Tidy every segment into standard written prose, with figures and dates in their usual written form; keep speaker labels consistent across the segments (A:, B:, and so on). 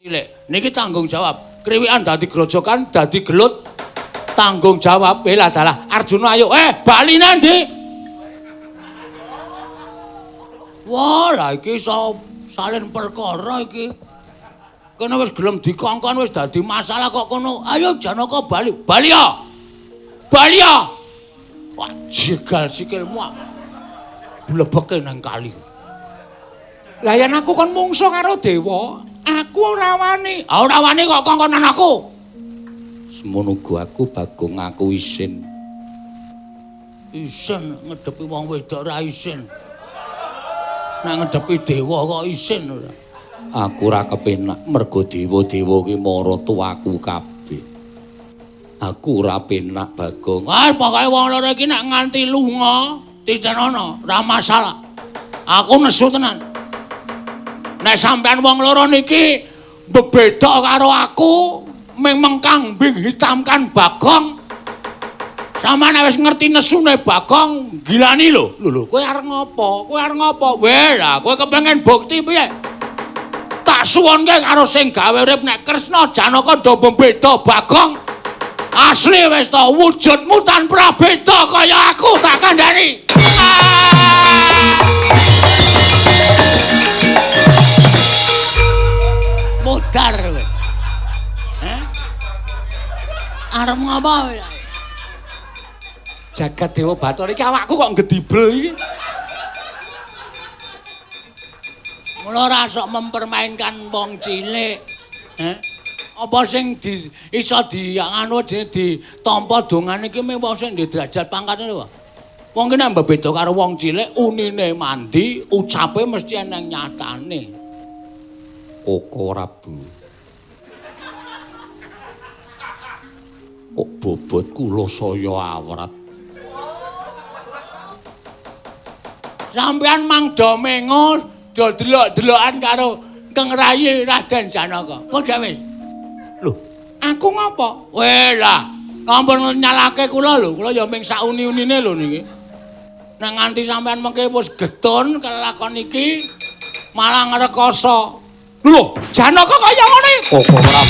A: Cilik, niki tanggung jawab. Kriwikan dadi grojokan, dadi gelut. Tanggung jawab. Lah dalah Arjuna ayo, bali ndi? Wah, lah iki iso salin perkara iki. Kene wis gelem dikongkon wis dadi masalah kok kono. Ayo Janaka bali. Bali ya. Bali ya. Wah, jegal sikilmu. Blebeke nang kali. Lah yen aku kon mungsuh karo dewa, aku ora wani. Ora wani kok kongkonan aku. Semono uga aku Bagong aku isin. Isin ngedepi wong wedok ora isin. Nek ngedepi dewa kok isin ora. Aku ora kepenak mergo dewa-dewa ki mara tuaku kabeh. Aku ora penak Bagong. Pokoke wong loro iki nek nganti lunga, dicenono, ora masalah. Aku nesu tenan. Nek sampean wong loro niki bebeda karo aku, memang kambing hitam kan Bagong. Samane wis ngerti nesune Bagong, gilani lho. Lho, kowe arep ngopo? Kowe arep ngopo? Weh, lah kowe kepengin bukti piye? Tak suwunke karo sing gawe urip nek Kresna Janaka do beda Bagong. Asli wis to wujudmu tanpa beda kaya aku tak kandhani. Mudar kowe. Arep ngopo? Jagat Dewa Bathara iki awakku kok gedibel iki. Mula ora sok mempermainkan wong cilik. Apa sing iso anu ditampa dongane iki mung wong sing ndek derajat pangkate lho. Wong ki nek beda karo wong cilik, unine mandi, ucape mesti eneng nyatane. Koko Rabu. Kok bobot kula saya awrat. Sampeyan mang do mengo, do delok-delokan karo Kang Rayi Raden Janaka. Kok gawe? Lho, aku ngopo? Weh lah, ampun nyalake kula lho. Kula ya ming sak uni-unine lho niki. Nek nganti sampeyan mengke wis getun kelakon iki malah ngrekoso. Lho, Janaka kaya ngene. Kok ora.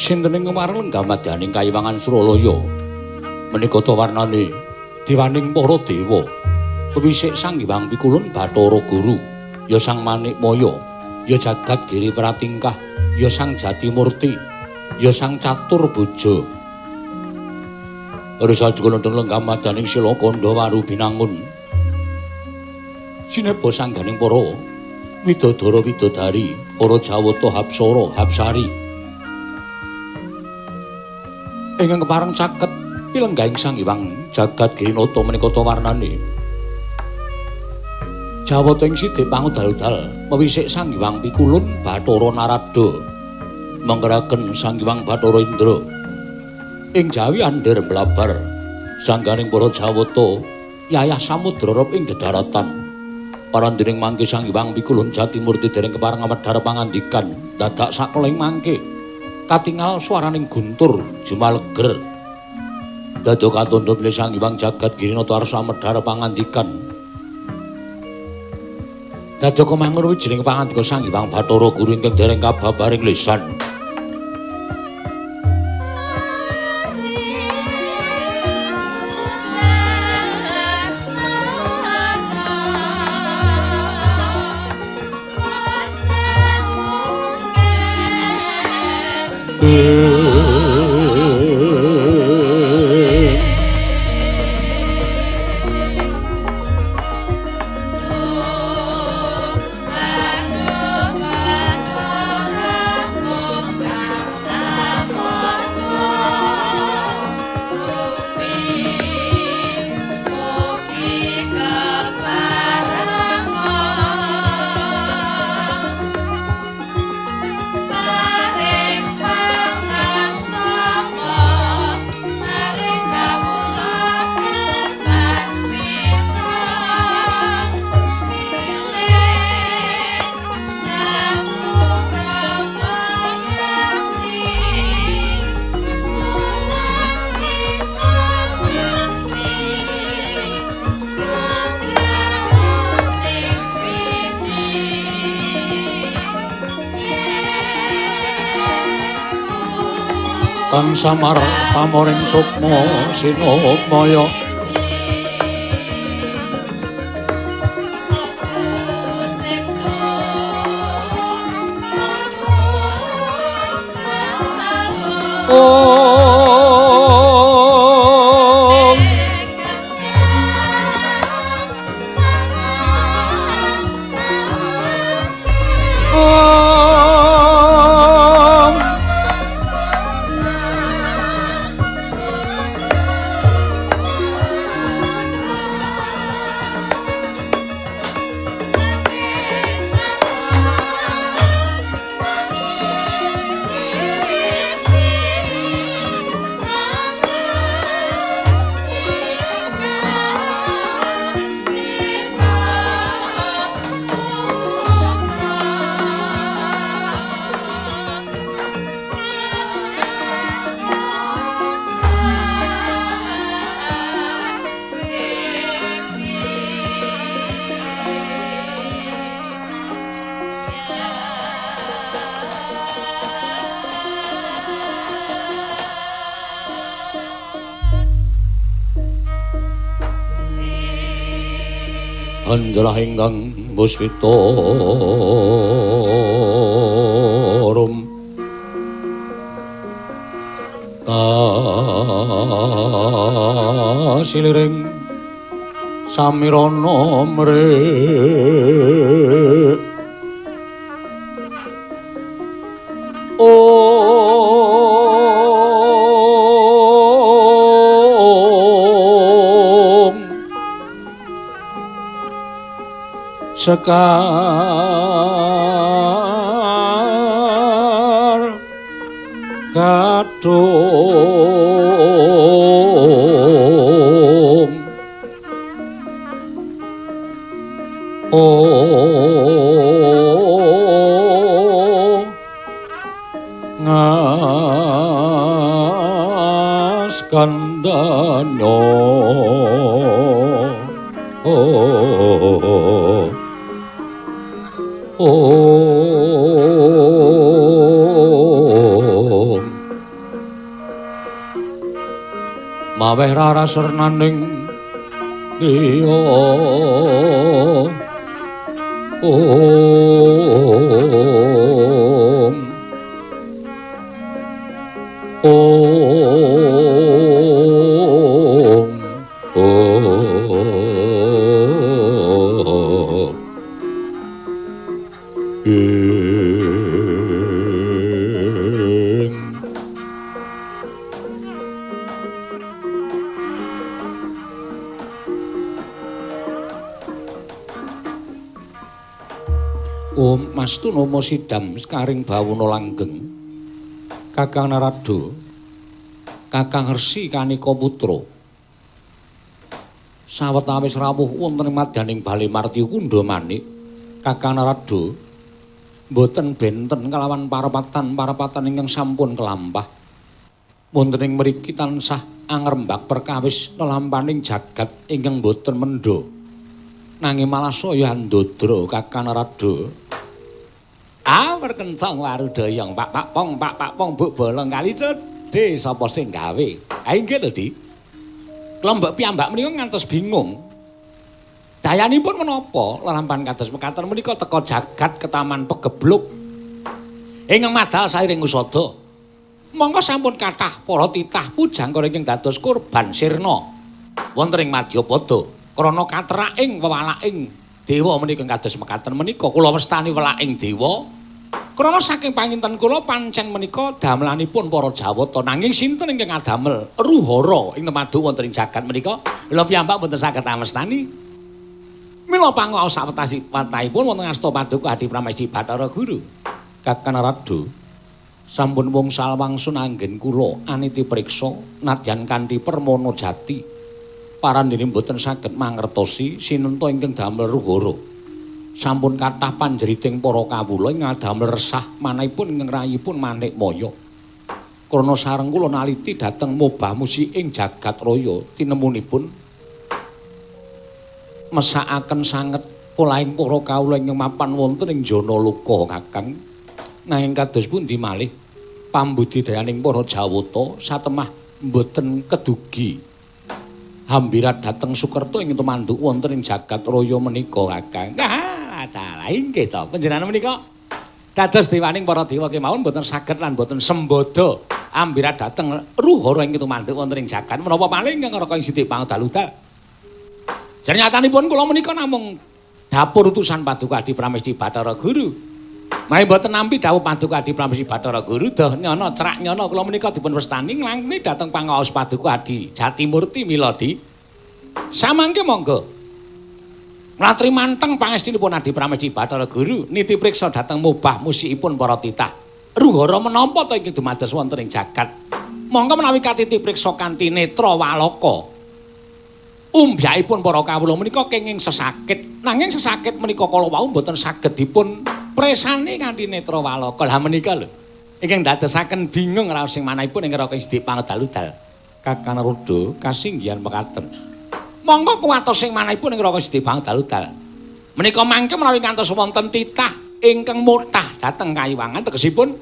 A: Sintening kemareng gamadyaning Kayiwangan Suralaya menika ta warnane diwaning para dewa wisik Sang Hyang Pikulun Bathara Guru ya Sang Manikmaya ya Jagat Giri Pratingkah ya Sang Jatimurti ya Sang Catur Boja Risa Jugalendeng gamadyaning Sila Kandha Waru Binangun sinepa sangganing para widodara widodari para Jawata Hapsara Hapsari ingkang kepareng caket pilenggahing Sang Hyang Jagat Girinata menika ta warnane Jawata ing sidhe pangudal-udal mewisik Sang Hyang Pikulun Bathara Narada menggeraken Sang Hyang Bathara Indra ing jawi andher blabar sangganing para Jawata Yayah Samudra Rup ing dedaratan. Parandening mangke Sang Hyang Pikulun Jatimurti dereng kepareng Amedhara pangandikan dadak sakeling mangke katingal swaraning guntur jumaleger dados katundha bilih Sang Hyang Jagat Girinata arsa Amedhara pangandikan dados kemangur wijining pangandika Sang Hyang Bathara Guru ingkang dereng kababaring lisan. Kang samar pamoring sukma sinamaya Anjala ingkang muswitarum kasiliring samirana mrih sekar kadung ngaskandanya maweh rarasernaning griya Om Mastu Nomo Sidam Sekaring Bawuna Langgeng Kakang Narada Kakang Resi Kanika Putra Sawetawis rawuh wonten ing madyaning Bali Marti Kundha Manik Kakang Narada boten benten kalawan parapatan ingkang sampun kelampah. Wonten ing mriki tansah angrembak perkawis lelampaning jagat ingkang boten mendha. Nanging malah saya ndodra Kakang Narada. Perkencang warudayang Pak Pong Buk Bolong kali cedhe sapa sing gawe. Inggih lho, Dik. Kelompok piyambak menika ngantos bingung. Dayanipun menapa lelampahan kados mekaten menika teka jagat ketaman pegebluk ingkang madal sairing usada. Monggo sampun kathah para titah pujangkara ingkang dados kurban sirna wonten ing Madyapada krana kateraking wewalaking dewa menika kados mekaten menika kula westani welaking dewa krana saking panginten kula pancen menika damelanipun para Jawata nanging sinten ingkang ngadamel ruhara ing temadu wonten ing jagat menika kula piyambak mboten saged amestani. Mila pangaos sawetahipun wonten asta Paduka Adi Pramesti Bathara Guru Kakang Narada sampun wungsal wangsul anggen kula aniti priksa nadyan kanthi permana jati parandene boten saged mangertosi sinenta ingkang damel ruhara sampun kathah panjriting para kawula ing ngadamel resah manahipun ingkang rayipun manik maya krana sareng kula naliti dhateng mobah musik ing jagat raya tinemunipun mesakaken sanget polaing para kawula ingkang mapan wonten ing jana luka Kakang. Nanging kados pundi malih pambudidayaning para Jawata satemah mboten kedugi hambirat dhateng Sukerta ing tumanduk wonten ing jagat raya menika Kakang. Dalah inggih to panjenengan menika dados dewaning para dewa kemawon mboten saged lan mboten sembada ambirat dhateng ruhara ing tumanduk wonten ing jagat menapa malih ingkang raka ing sithik pangdaludal. Janyatanipun kula menika namung dapur utusan Paduka Adi Pramesti Bathara Guru. Mari mboten nampi dawuh Paduka Adi Pramesti Bathara Guru doh nyana cerak nyana kula menika dipun wastani nglangkuni dhateng pangaos Paduka Adi Jatimurti Miladi. Samangke monggo. Mlatri manteng pangestinipun Adi Pramesti Bathara Guru niti priksa dhateng mobah musikipun para titah. Ruhara menapa to iki dumados wonten ing jagat. Monggo menawi katiti priksa kanthi netra walaka. Umbyaipun para kawula menika kenging sesakit. Nanging sesakit menika kala wau mboten saged dipun presani kanthi netra walaka. Lah menika lho. Ingkang dadosaken bingung raos sing manahipun ing raka sithik pangdaludal. Kakang Narada kasinggihan mekaten. Monggo kuwatos sing manahipun ing raka sithik pangdaludal. Menika mangke menawi kantos wonten titah ingkang mutah dhateng Kayiwangan tegesipun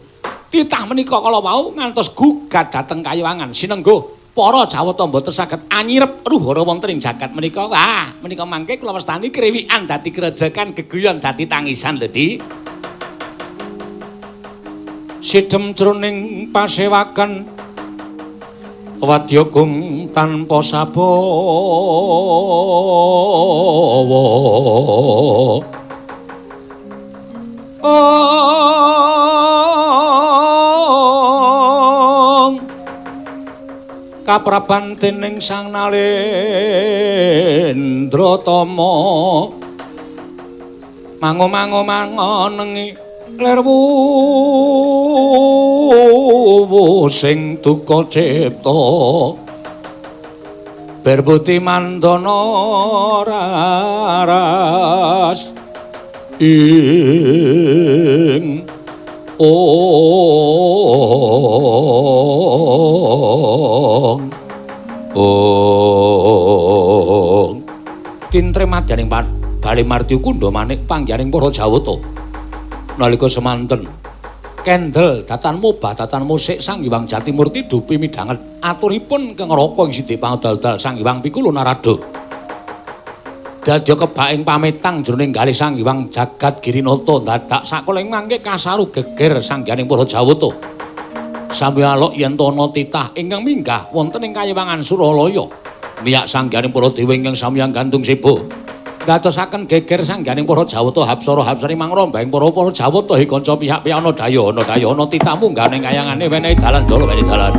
A: titah menika kala wau ngantos gugat dhateng Kayiwangan sinengguh para Jawata mboten saged anyirep ruhara wonten ing jagat menika. Menika mangke kula wastani kriwikan dadi krejekan geguyon dadi tangisan lho, Dik. Sidhem jroning pasewakan wadyagung tanpa sabawa. Kapraban dening Sang Nalendratama mango-mango-mangonengi lerwu sing duka cipta berbuti mandana raras ing Kintre madyaning Bali Marti Kundha Manik panggihaning para Jawata nalika semanten kendel datan mobah datan musik Sang Hyang Jatimurti dupi midhanget aturipun keng raka ing sithik pangdal-dal Sang Hyang Pikulu Narada dadya kebaing pamitang jroning galih Sang Hyang Jagat Girinata dadak sakoling mangke kasaru geger sanggihaning para Jawata sami alok yen ana titah ingkang minggah wonten ing Kayiwangan Suralaya miyak sanggihaning para dewa ingkang samyang gantung seba dadosaken geger sanggihaning para Jawata Hapsara Hapsari mangrombaing para Jawata kanca pihak-pihak ana daya ana titah munggah ning kayangane wenehi dalan dala wenehi dalan.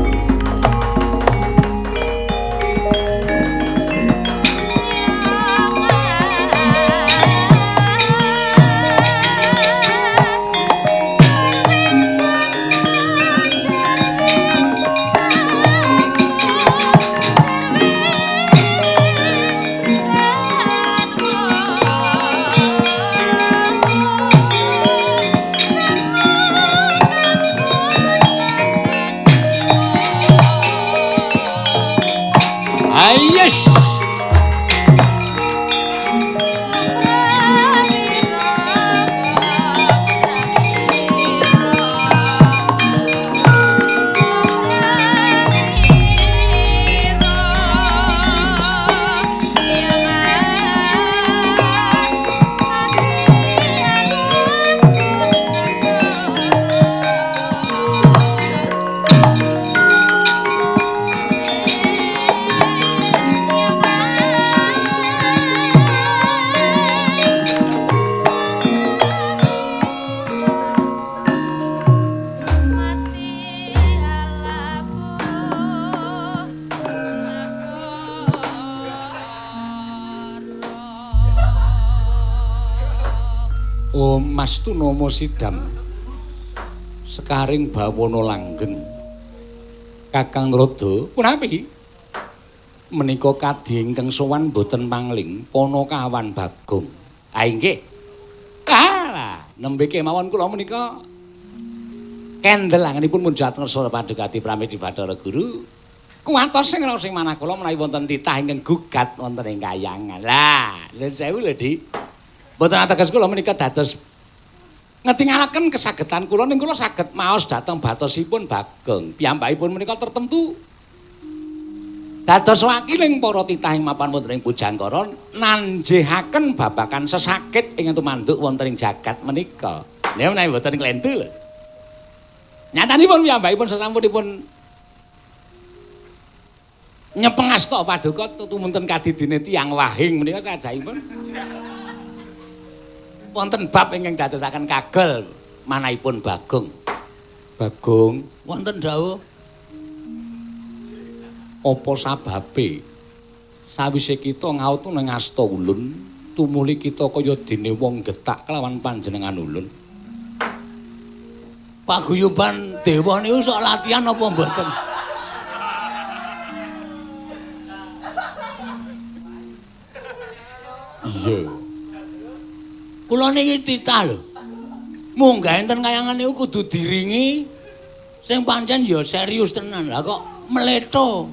A: Oh, Mas Tunomo Sidam. Sekaring bawana langgeng. Kakang Rada, punapi? Menika kadhi ingkang sowan boten mangling Panakawan Bagong. Ah inggih. Lah, nembe kemawon kula menika kendelanganipun munjat ngersa Padukati Pramesti Bathara Guru. Kuwatos sing sing manah kula menawi wonten titah ingkang gugat wonten ing Kayangan. Lah, nuwun sewu lho, Dik. Mboten ateges kula menika dados ngetingalaken kesagetan kula ning kula saged maos dhateng batosipun Bagong. Piyambakipun menika tertentu dados wakiling para titah ing mapan wonten ing Pujangkara nanjehaken babakan sesakit ingkang tumanduk wonten ing jagat menika. Nggih menawi mboten klentu lho. Nyatanipun piyambakipun sasampunipun nyepeng asta paduka tumunten kadidine tiyang wahing menika sajaipun wonten bab ingkang dadosaken kagel manahipun Bagong. Bagong wonten dawuh apa sababe sawise kita ngaut ning asta ulun tumuli kita kaya dene wong getak kelawan panjenengan ulun. Paguyuban dewa niku sok latihan apa mboten? Iya. Kula niki titah lho. Munggah enten Kayangan niku kudu diringi sing pancen ya serius tenan. Lah kok mletho.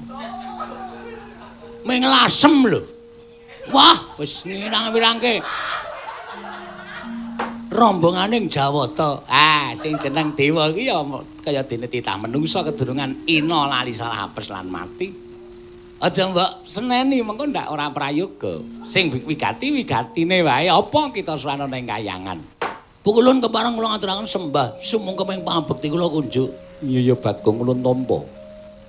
A: Menglasem lho. Wah, wis ngirang-wirangke. Rombonganing Jawata. Ah, sing jeneng dewa iki ya kaya dene titah menungsa kedurungan ina lali salah apes lan mati. Aja mbok seneni mengko ndak ora prayoga. Sing wigati-wigatine wae apa kita suwana ning Kayangan. Pukulun kepareng kula ngaturaken sembah sumangga ping pangabekti kula kunjuk. Iya ya Bagong ulun tampa.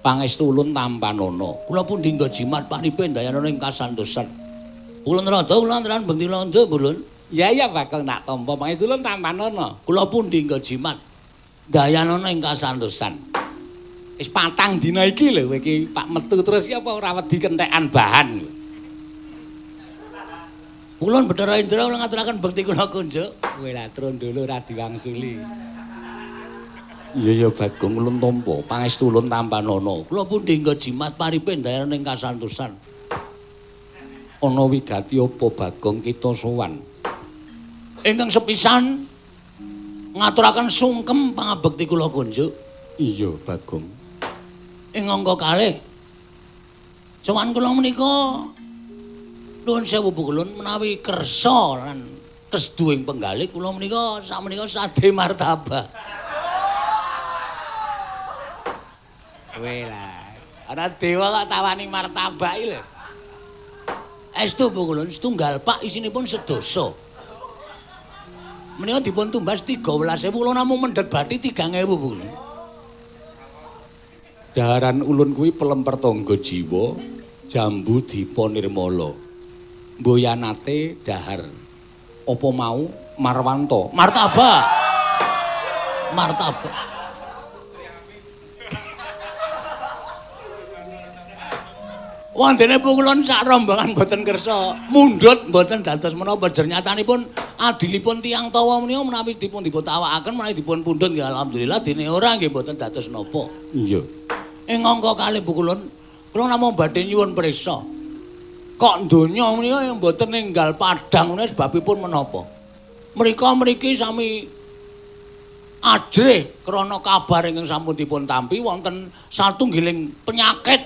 A: Pangestu ulun tampanana. Kula pundi nggo jimat paripe dayana ing kasantosan. Ulun rada kula antaran bekti lonjo ulun. Ya ya Bagong tak tampa pangestu ulun tampanana. Kula pundi nggo jimat dayana ing kasantosan. Wis patang dina iki lho kowe iki Pak metu terus iki apa ora wedi kentekan bahan. Ulun Bathara Indra kula ngaturaken bekti kula kunjuk. Kowe lah trondolo ora diwangsuli. Iya ya Bagong ulun tampa, pangestu ulun tampanana. Kula pundi nggo jimat paripe daerah ning kasantosan. Ana wigati apa Bagong kita sowan? Ingkang sepisan ngaturaken sungkem pangabekti kula kunjuk. Iya Bagong. Ing angka kalih sowan kula menika nuwun sewu Pukulun menawi kersa lan kesduwing penggalih kula menika sakmenika sade martabak. Kowe lah. Ana dewa kok tawani martabak iki lho. Estu Pukulun setunggal pak isinipun sedasa. Menika dipun tumbas 13.000 kula namung mendhet bathi 3.000 Pukulun. Daharan ulun kuwi pelemper tangga jiwa, jambu dipa nirmala. Mboyanate dahar. Apa mau Marwanto? Martabak. Martabak. Wondene Pukulun sak rombongan boten kersa mundhut boten dados menapa jernyatanipun adilipun tiyang tawa menika menawi dipun tawakaken menawi dipun pundhut ya alhamdulillah dene ora nggih boten dados napa. Iya. Ing angka kalih Pukulun kula namung badhe nyuwun prisa. Kok donya menika yang boten ninggal padhang menika sebabipun menapa? Mriki sami ajrih krana kabar ingkang sampun dipun tampi wonten satunggiling penyakit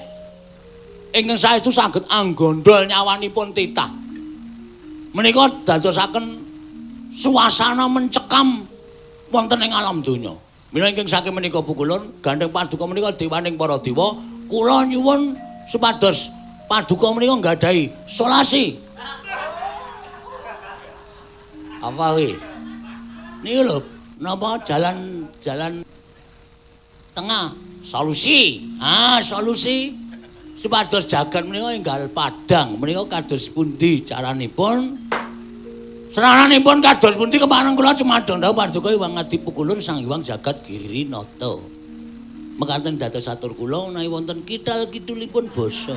A: ingkang saestu saged anggondol nyawanipun titah. Menika dadosaken suasana mencekam wonten ing alam donya. Mila ingkang saking menika Pukulun gandeng paduka menika dewaning para dewa, kula nyuwun supados paduka menika nggadahi solasi. Apa kuwi? Niki lho, napa jalan tengah solusi. Ah, solusi supados jagat menika enggal padhang menika kados pundi caranipun serananipun kados pundi kepareng kula cumadong dawuh paduka Hyang Adi Pukulun Sang Hyang Jagat Girinata mekaten dados atur kula menawi wonten kidal-kidulipun basa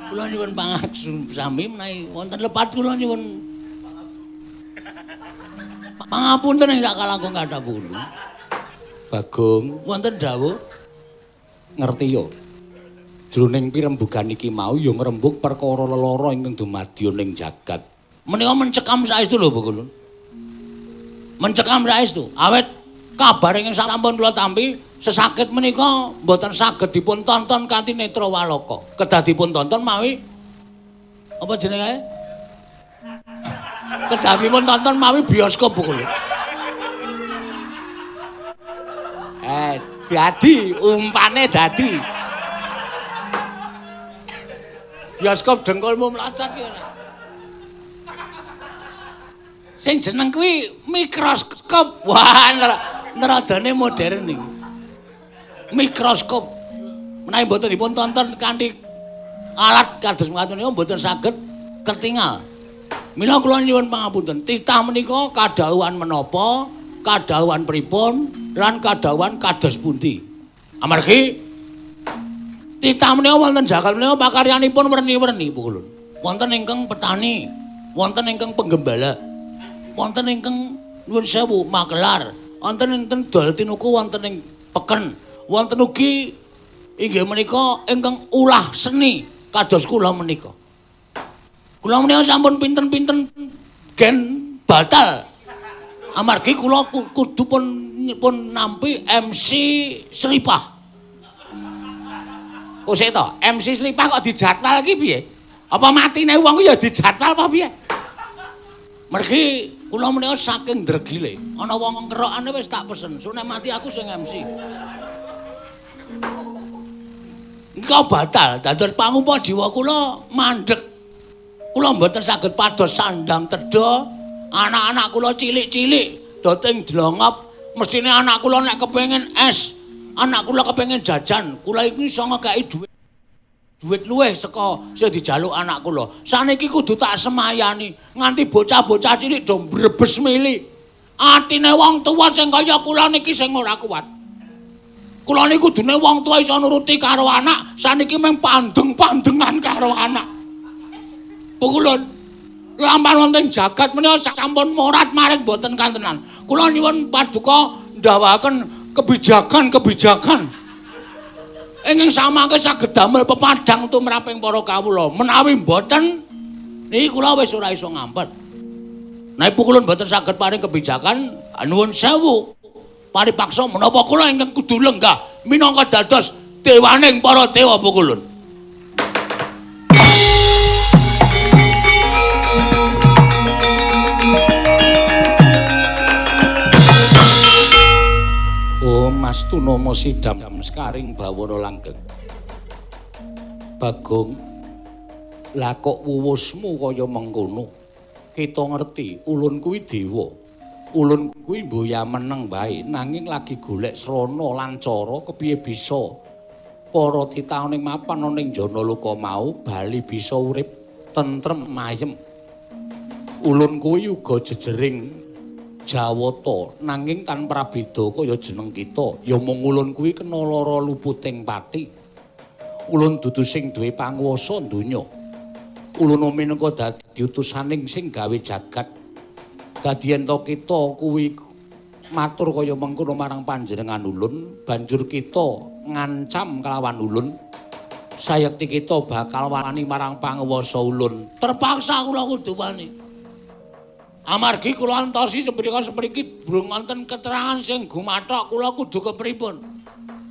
A: kula nyuwun pangaksun sami menawi wonten lepat kula nyuwun Pangapunten ing sakalangkung kathah pulung. Bagong, wonten dawuh ngerti yo. Jroning pirembugan iki mau ya ngrembug perkara lelara ingkang dumadya ning jagat. Menika mencekam saestu lho Bu Kulun. Mencekam saestu. Awet kabar ingkang sampun kula tampi sesakit menika mboten saged dipun tonton kanthi netra waloka. Kedah dipun tonton mawi apa jenenge? Kedah dipun tonton mawi bioskop Bu Kulun. Dadi umpane dadi bioskop dengkulmu mlacat ki ora. Sing jeneng kuwi mikroskop. Wah, neradane modern iki. Mikroskop. Menawi mboten dipun tonton kanthi alat kados mekaten niku mboten saged ketingal. Mila kula nyuwun pangapunten, titah menika kadhawuhan menapa, kadhawuhan pripun, lan kadhawuhan kados pundi. Amargi titah menika wonten jagal menika pakaryanipun werni-werni Bu Kulun. Wonten ingkang petani, wonten ingkang penggembala, wonten ingkang nuwun sewu makelar, wonten enten dol tinuku wonten ing peken, wonten ugi inggih menika ingkang ulah seni kados kula menika. Kula menika sampun pinten-pinten gen batal. Amargi kula kudu pun nampi MC Sripah. Kok sik to, MC Sripah kok dijadwal iki piye? Apa matine wong ya dijadwal apa piye? Mergi kula menika saking dregile, ana wong kerokane wis tak pesen, sune mati aku sing MC. Engko batal, dados pangupa jiwa kula mandhek. Kula mboten saged pados sandang tedha, anak-anak kula cilik-cilik doting dlongop, mestine anak kula nek kepengin es, anak kula kepengin jajan, kula iki iso ngekeki duit luwih saka sing dijaluk anak kula. Saniki kudu tak semayani nganti bocah-bocah cilik do mbrebes mili. Atine wong tuwa sing kaya kula niki sing ora kuat. Kula niku kudune wong tuwa iso nuruti karo anak, saniki mung pandeng-pandengan karo anak. Bu Kulun, lampah wonten jagat menika sampun morat-marit boten kantenan. Kula nyuwun paduka ndawaken kebijakan-kebijakan ingkang samangke saged damel pepadang tumraping para kawula. Menawi mboten niki kula wis ora iso ngampet. Nek Kulun mboten saged paring kebijakan, nuwun sewu. Paripaksa menapa kula ingkang kudu lenggah minangka dados dewaning para dewa Bu Kulun. Astuna sidam sekaring bawana langgeng. Bagong, lah kok wuwusmu kaya mengkono. Kita ngerti, ulun kuwi dewa. Ulun kuwi mboya meneng bae, nanging lagi golek srana lan cara kepiye bisa para titah ning mapan ning Janaloka mau bali bisa urip tentrem mayem. Ulun kuwi uga jejering Jawata nanging tanpa beda kaya jeneng kita ya mung ulun kuwi kena lara luputing pati. Ulun dudu sing duwe panguwasa donya. Ulun minangka dadi utusaning sing gawe jagat. Dadi yen to kita kuwi matur kaya mengkono marang panjenengan ulun, banjur kita ngancam kelawan ulun. Sayekti kita bakal wani marang panguwasa ulun. Terpaksa kula kudu wani. Amargi kula antosi seprika-sepriki durung wonten keterangan sing gumathok kula kudu kepripun.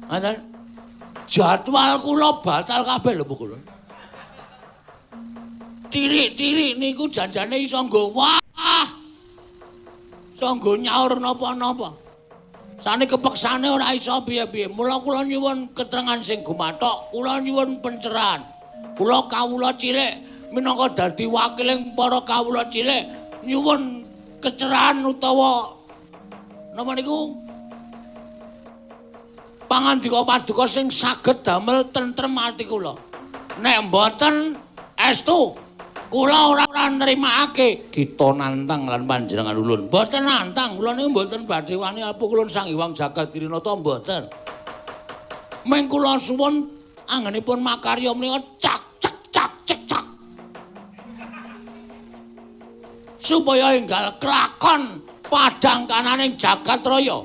A: Ngoten. Jadwal kula batal kabeh lho Bu Kulun. Tilik-tilik niku janjane iso nggo wah. Iso nggo nyaur napa-napa. Sane kepeksane ora iso piye-piye. Mula kula nyuwun keterangan sing gumathok, kula nyuwun pencerahan. Kula kawula cilik minangka dadi wakiling para kawula cilik nyuwun kecerahan utawa napa niku pangandika paduka sing saged damel tentrem ati kula. Nek mboten estu kula ora nrimakake kita nantang lan panjenengan ulun. Mboten nantang, kula niku mboten badhe wani apu kulun Sang Hyang Jagat Kirinata mboten. Meng kula suwun anggenipun makarya menika cak supaya enggal kelakon padang kananing jagat raya.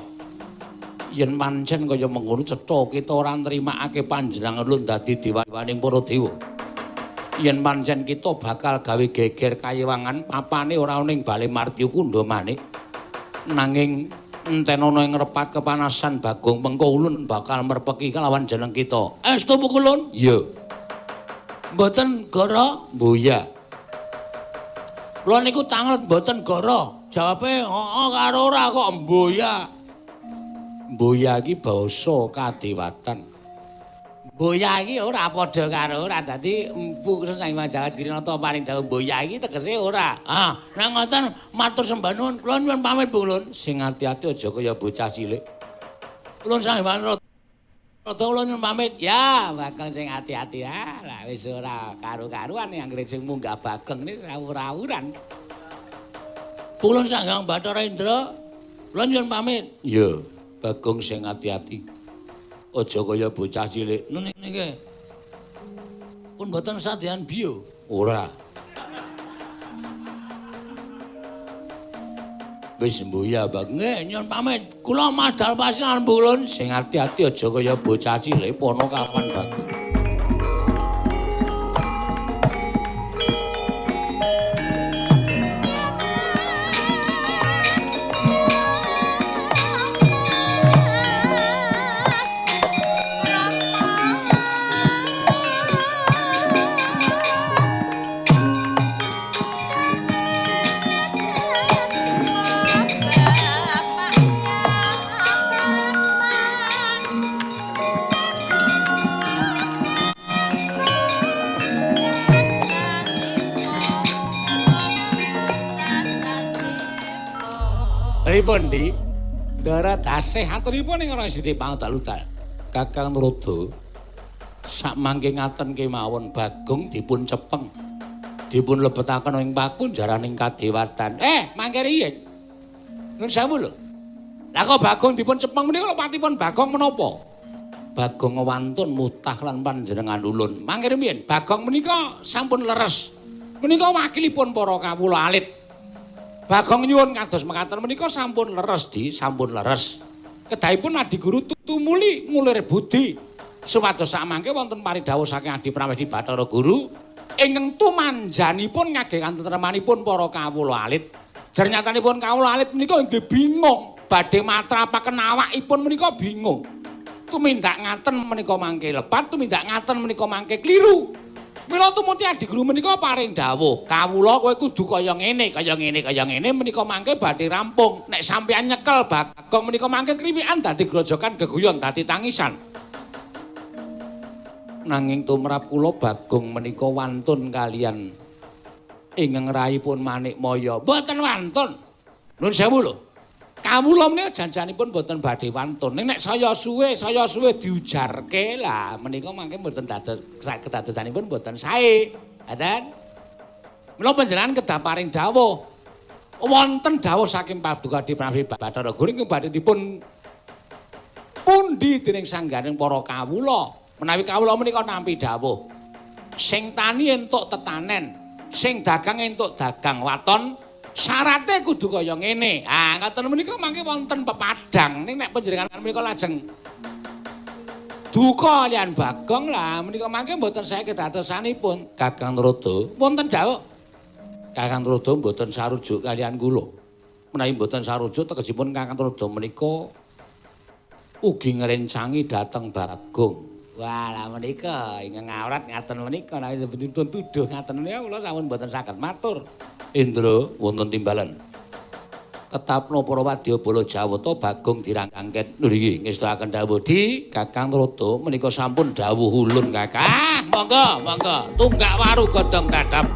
A: Yen pancen kaya mengkono cetha kita ora nrimakake panjenengan ulun dadi dewaning para dewa. Yen pancen kita bakal gawe geger kayewangan papane ora ning Bale Martya Kundha manik. Nanging enten ana ing ngrepat kepanasan Bagong mengko ulun bakal merpeki kelawan jeneng kita. Estu pukulun? Iya. Mboten goro? Mboya. Kula niku tanget mboten goro. Jawabe heeh karo ora kok mboya. Mboya iki basa kadewatan. Mboya iki ora padha karo ora dadi empu Sang Hyang Jagat Girinata paring dawuh mboya iki tegese ora. Ah, nang ngoten matur sembah nuwun. Kula nyuwun pamit Bu Ulun. Sing ati-ati aja kaya bocah cilik. Ulun Sang Hyang Rata kula nyuwun pamit. Ya, Bagong sing ati-ati ah. Lah wis ora karu-karuan anggere sing munggah Bagong iki rawur-rawuran. Ulun Sang Hyang Bathara Indra. Kula nyuwun pamit. Iya. Bagong sing ati-ati. Aja kaya bocah cilik. Niki. Pun mboten sadean biyo. Ora. Wis mboya, Bang. Nggih, nyuwun pamit. Kula madal pasinan Ulun sing ati-ati aja kaya bocah cilik pono kawan Bagong. Pripun, Dik? Ndara tasih aturipun ing ora sithik pangdalutal. Kakang Narada sakmangke ngaten kemawon Bagong dipun cepeng. Dipun lebetaken ing paku jaraning kadewatan. Mangke riyin. Nuwun sewu lho. Lah kok Bagong dipun cepeng menika lho patipun Bagong menapa? Bagong wantun mutah lan panjenengan ulun. Mangke riyin Bagong menika sampun leres. Menika wakilipun para kawula alit. Bagong nyuwun kados mekaten menika sampun leres sampun leres. Kedahipun Adi Guru tumuli ngulir budi. Supados samangke wonten paridhawuh saking Adi Pramesti Bathara Guru ingkang tumanjanipun ngagengaken tetremanipun para kawula alit. Jernyatanipun kawula alit menika nggih bingung badhe matrapaken awakipun menika bingung. Tumindak ngaten menika mangke lepat, tumindak ngaten menika mangke kliru. Mila tumuti Adi Guru menika paring dawuh, kawula kowe kudu kaya ngene menika mangke badhe rampung. Nek sampeyan nyekel Bagong menika mangke kriwikan dadi grojokan geguyon dadi tangisan. Nanging tumrap kula Bagong menika wantun kalian ingkang rayipun Manikmaya. Mboten wantun. Nuwun sewu lho. Kawula menika janjanipun mboten badhe wantun. Nek saya suwe diujarke lah menika mangke mboten kedadosanipun mboten sae. Ngaten. Mula panjenengan kedah paring dawuh. Wonten dawuh saking Paduka Adi Pramesti Bathara Guru ingkang badhe dipun pundi dening sangganing para kawula. Menawi kawula menika nampi dawuh. Sing tani entuk tetanen, sing dagang entuk dagang waton. Syarate kudu kaya ngene. Ah, ngoten menika mangke wonten pepadang. Ning nek panjenengan menika lajeng duka kaliyan Bagong lah menika mangke mboten sae kedadosanipun. Kakang Narada, wonten dawuh. Kakang Narada mboten sarujuk kaliyan kula. Menawi mboten sarujuk tegesipun Kakang Narada menika ugi ngrencangi dhateng Bagong. Wah, lah menika ingkang ngawrat ngaten menika nek dipun tuduh ngaten menika kula sampun mboten saged matur. Indra wonten timbalan. Ketapna para wadyabala Jawata Bagong dirangkangken. Lho iki ngestakaken dawuh di Kakang Narada menika sampun dawuh ulun Kakang. Monggo. Tunggak waru godhong dadap.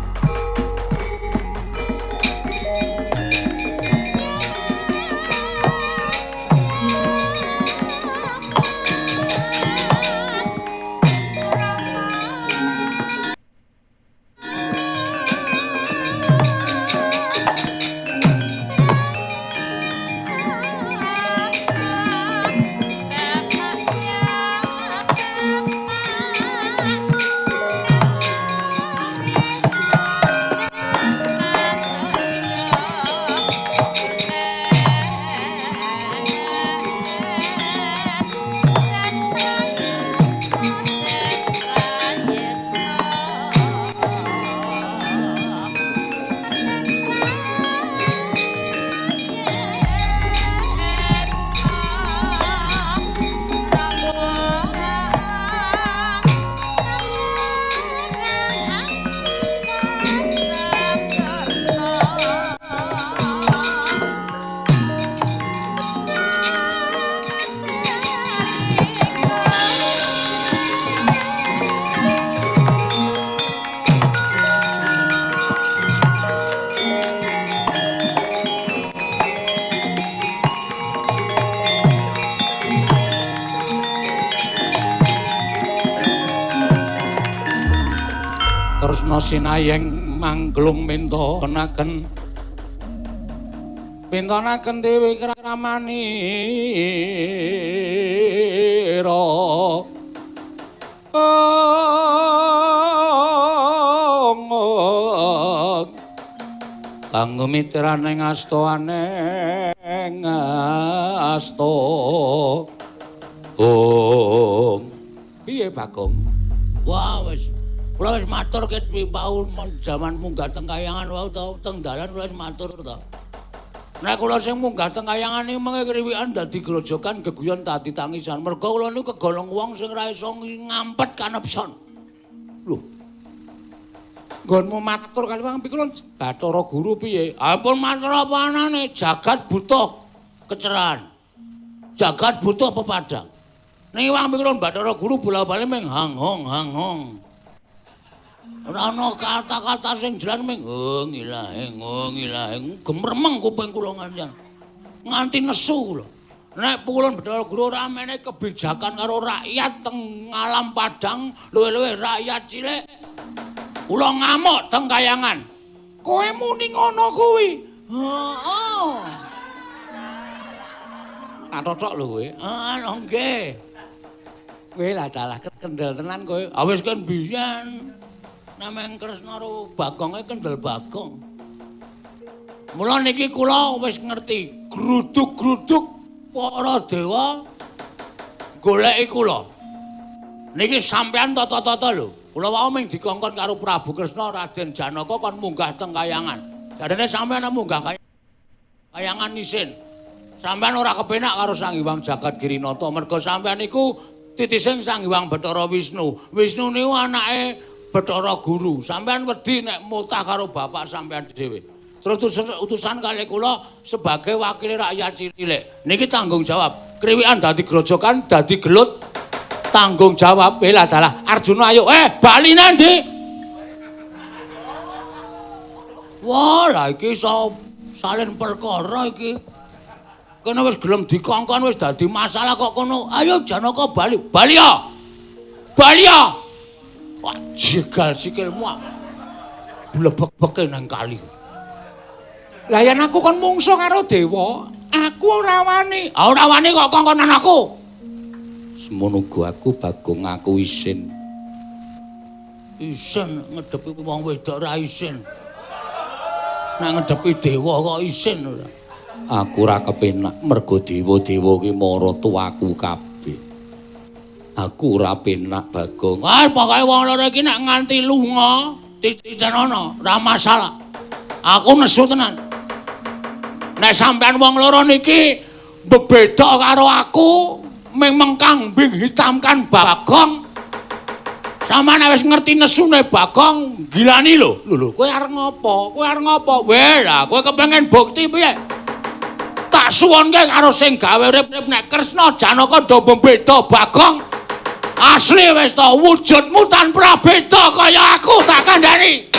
A: ana sinayeng mangglung mintonaken Dewi Kramanira kanggo mitraning astoaneng asto piye Bagong wah wis kula wis matur ket piwau jaman munggah teng kayangan wau ta teng dalan wis matur ta nek kula sing munggah teng kayangan iki mengke kriwikan dadi grojokan geguyon dadi tangisan mergo kula niku kegolong wong sing ra iso ngampet kanepson lho nggonmu matur kali wong pikul Bathara Guru piye ampun matur apa anane jagat butuh kecerahan jagat butuh pepadang niki wong pikul Bathara Guru bola-bali ming hang-hong ora ana kata-kata sing jelas ming ngilahing gemremeng kuping kula nganti nesu lho nek pukulun Bathara Guru ora mene kebijakan karo rakyat teng alam padang luwe-luwe rakyat cilik kula ngamuk teng kayangan kowe muni ngono kuwi heeh tak cocok lho kowe nggih kowe lah dalah kendel tenan kowe wis kan biyen nameng Kresna karo Bagong kendel Bagong. Mula niki kula wis ngerti, gruduk-gruduk para dewa goleki kula. Niki sampean tata-tata lho. Kula wau ming dikongkon karo Prabu Kresna Raden Janaka kon munggah teng kayangan. Jarene sampean munggah kayangan isin. Sampean ora kepenak karo Sang Hyang Jagat Girinata merga sampean iku titising Sang Hyang Bathara Wisnu. Wisnu niku anake Bathara Guru, sampean wedi nek mutah karo bapak sampean dhewe. Terus utusan kali kula sebagai wakil rakyat cilik. Niki tanggung jawab. Kriwikan dadi grojokan, dadi gelut. Tanggung jawab. Lah dalah Arjuna ayo, bali nanti. Wah, lah iki iso salin perkara iki. Kene wis gelem dikongkon wis dadi masalah kok kono. Ayo Janaka bali. Bali ya. Bali ya. Wah, jegal sikilmu. Blebek-beke nang kali. Lah yen aku kon mungsuh karo dewa, aku ora wani. Ora wani kok kongkonan aku. Semono uga aku Bagong aku isin. Isin ngedepi wong wedok ora isin. Nek ngedepi dewa kok isin ora. Aku ora kepenak mergo dewa-dewa ki mara tuaku kabeh. Aku ora penak Bagong. Pokoke wong loro iki nek nganti lunga, titenono, ora masalah. Aku nesu tenan. Nek sampean wong loro niki bebeda karo aku, memang kambing hitamkan Bagong. Sampeyan wis ngerti nesune Bagong, gilani lho. Lho, kowe arep ngopo? Kowe arep ngopo? Weh, lah kowe kepengin bukti piye? Tak suwunke karo sing gawe urip-urip nek Kresna Janaka do beda Bagong. Asli wis to wujudmu tanpa beda kaya aku tak kandhani.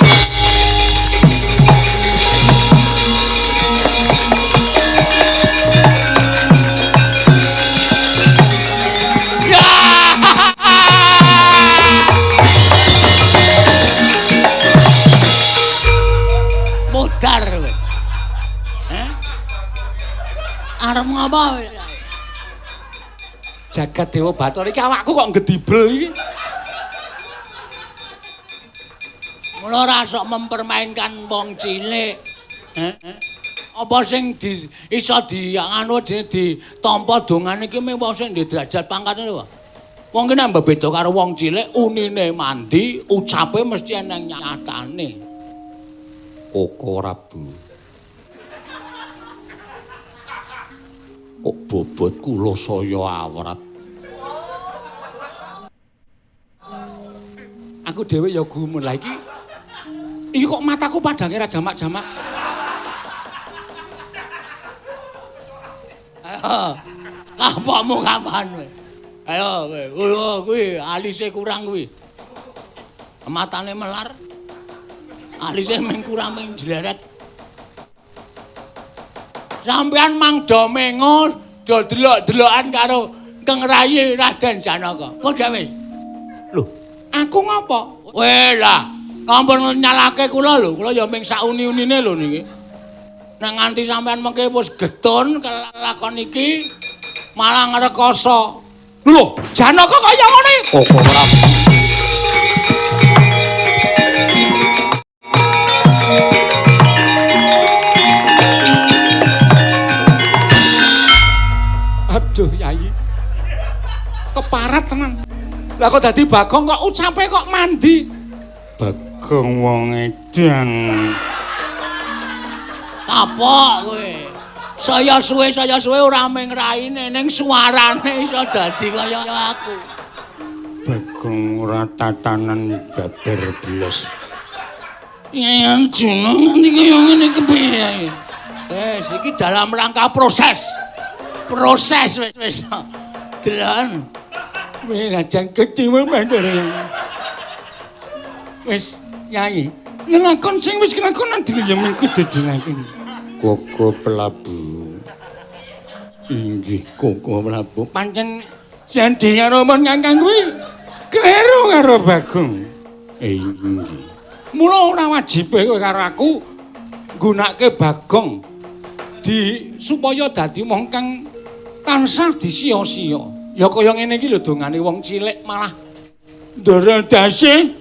A: Mudar kowe. Arep ngapa? Jagat Dewa Bathara iki awakku kok gedibel iki. Mula ora sok mempermainkan wong cilik. Apa sing iso anu ditampa dongane iki mung wong sing ndek derajat pangkate lho. Wong ki nek beda karo wong cilik, unine mandi, ucape mesti ana nyatane. Koko Rabu. Kok bobot kula saya awrat. Aku dhewe ya gumun lah iki. Iki kok mataku padange ra jamak-jamak. Ayo. Kapamu kapan kowe? Ayo kowe. Kuwi alise kurang kuwi. Matane melar. Alise mung kurang mung jleret. Sampeyan mang do mengo, do delok-delokan karo Kang Rayi Raden Janaka. Kok gawe? Lho, aku ngopo? Weh lah, Ampun nyalake kula lho, kula ya ming sak uni-unine lho niki. Nek nganti sampean mengke wis getun kelakon iki malah ngrekoso. Lho, Janaka kaya ngene. Kok ora. Aduh, Yayi. Keparat tenan. Lah kok dadi Bagong kok ucape kok mandi? Bagong wong edan. Kapok kowe. Saya suwe ora mung raine ning suarane iso dadi kaya aku. Bagong ora tatanan dader blas. Ya jeneng nganti kaya ngene kepiye? Iki dalam rangka proses. Proses wis. Delon. Wis lajeng ketimu mandor. Wis Nyai, nglakon sing wis kelakonan dhewe ya mengko didilakoni. Koko Prabu. Inggih Koko Prabu. Pancen jandinya Rama Kakang kuwi kleru karo Bagong. Inggih. Mula ora wajibe kowe karo aku nggunakake Bagong supaya dadi wong kang tansah disiya-siya. Ya kaya ngene iki lho dongane wong cilik malah ndara dase.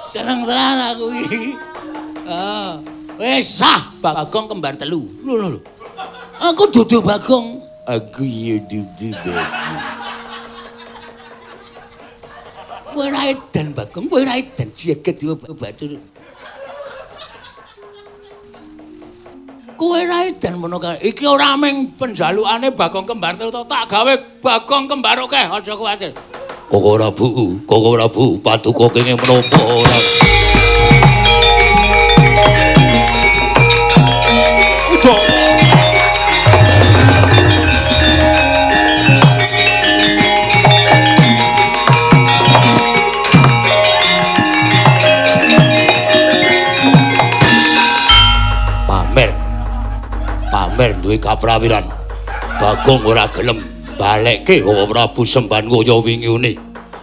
A: Seneng tenan aku iki. Wis sah Bagong kembar telu. Lho. Aku dudu Bagong. Aku ya dudu Bagong. Kowe ra edan Bagong, kowe ra edan jagat Dewa Batur. Kowe ra edan ngono kae. Iki ora mung penjalukane Bagong kembar telu tak gawe Bagong kembar oke, aja kuwatir. Koko Prabu, paduka kenging menapa ora. Udo. Pamer duwe kaprawiran. Bagong ora gelem balekke Koko Prabu semban kaya wingi-uni.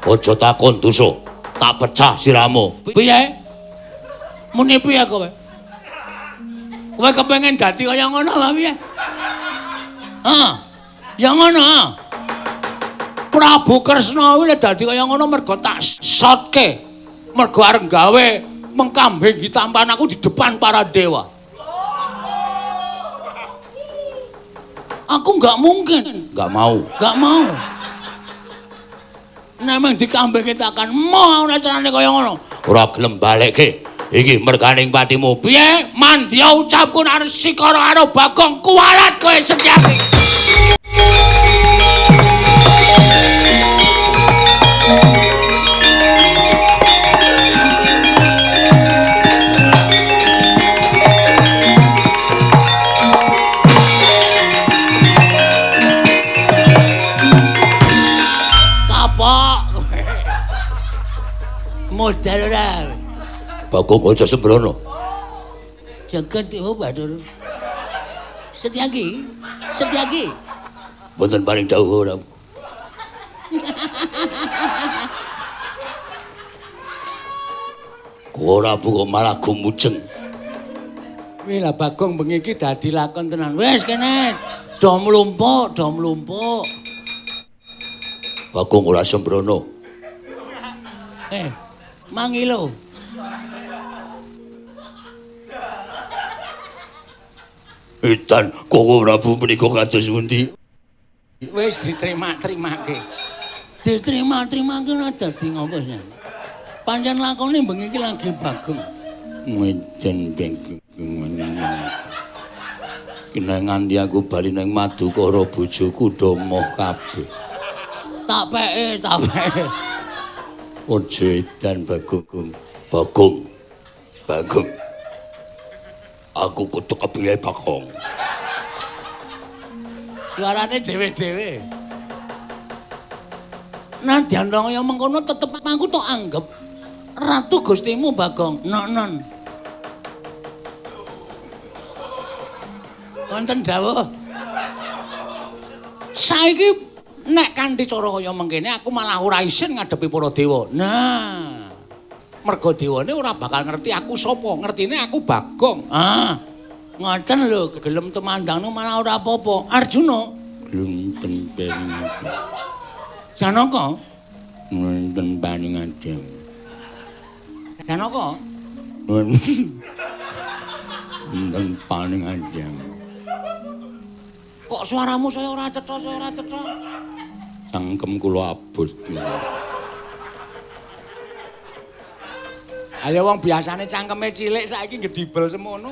A: Aja takon dosa, tak pecah siramu. Piye? Muni piye kowe? Kowe kepengin dadi kaya ngono apa piye? Ya ngono. Prabu Kresna kuwi dadi kaya ngono mergo tak shotke. Mergo arep gawe mengkambing hitampan aku di depan para dewa. Aku nggak mungkin. Nggak mau. Nemeng dikambing kita akan mau ora carane kaya ngono. Ora gelem balekke. Iki merganing patimu. Piye? Mandya ucapku arep sikara karo Bagong kuwalat kowe Setyaki. Modal ora. Bagong aja sembrono. Jagat Dewa Batur. Setyaki. Mboten paring dawuh ora. Ora bu kok malah gumujeng. Wih lah Bagong bengi iki dadi lakon tenan. Wis kene do mlumpuk. Bagong ora sembrono. Mangilo. Edan Koko Prabu menika kados pundi? Wis diterima-terimake. Diterima-terimake ora dadi ngopo sih. Pancen lakone bengi iki lagi Bagong. Edan Bagong. Kinangan aku bali nang Madukara bojoku do moh kabeh. Tak peke. Ojo edan Bagong. Aku kudu kepiye Bagong. Suarane dhewe-dhewe. Nadyan kaya mengkono tetep aku tok anggap ratu Gustimu Bagong. Non. Wonten dawuh. Saiki Nek kanthi cara kaya mengkene aku malah ora isin ngadepi para dewa. Nah, mergo dewane ora bakal ngerti aku sapa, ngertine aku Bagong. Ah, ngoten lho, gelem temandangno malah ora apa-apa. Arjuna gelem tempeng. Janaka wonten paningajeng. Janaka wonten paningajeng. Kok suaramu saya ora cetha. Cangkem kula abot. Ayo wong biasane cangkeme cilik saiki gedibel semono.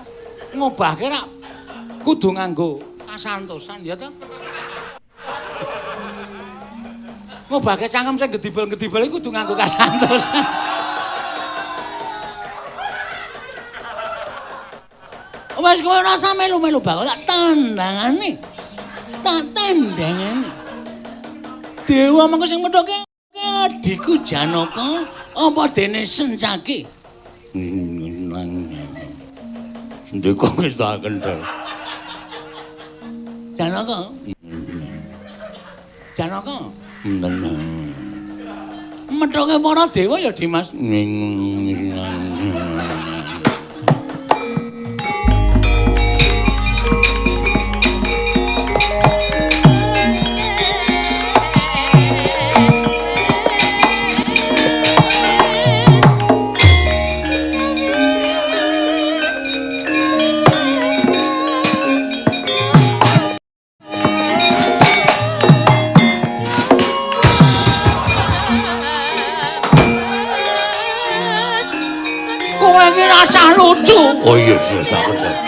A: Ngobahke rak kudu nganggo kasantosan ya ta? Ngobahke cangkem sing gedibel-gedibel iku kudu nganggo kasantosan. Wes kowe ora usah melu-melu bakal tak tandangane. Tak tandangane. Dewa mengko sing medhoke adikku Janaka apa dene Sencaki? Ndeka wis tak kendel. Janaka. Janaka. Medhoke para dewa ya Dimas. Lucu. Oh iya, sangat.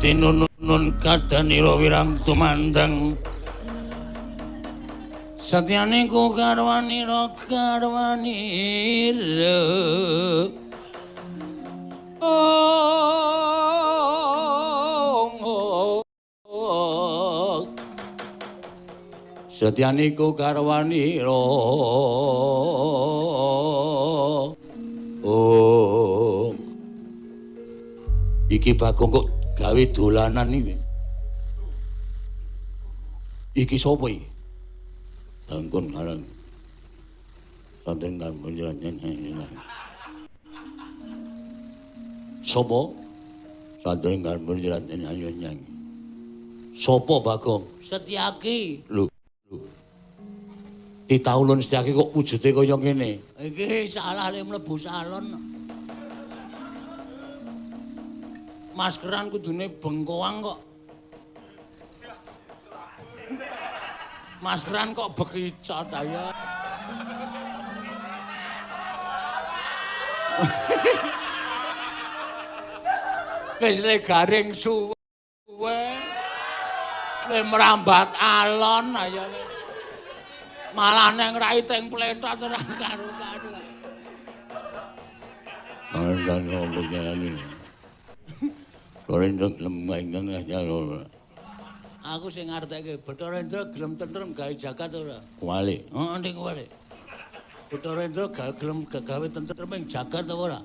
A: Tinunun kadanira wirang tumandang satyane ku karwanira satyane ku karwanira iki Bagong kok gawe dolanan iki. Iki sapa iki? Dangkon ngarang. Santen kan menjelan. Sapa? Santen kan menjelan nyanyi. Sapa Bagong? Setyaki. Lho. Ditaulun Setyaki kok wujude kaya ngene. Iki salah le mlebu salon. Maskeran kudune bengkoang kok. Maskeran kok bekicot ayo. Wis le garing suwe. Le merambat alon ayo. Malah neng rai teng pletot ora karo-karo. Nang ngono iki. Dorendra gelem ingkang jalur. Aku sing ngarteke Bathara gelem tentrem gawe jagat ora? Kuwalik. Heeh, ning kuwalik. Bathara gelem gawe tentrem ing jagat ora?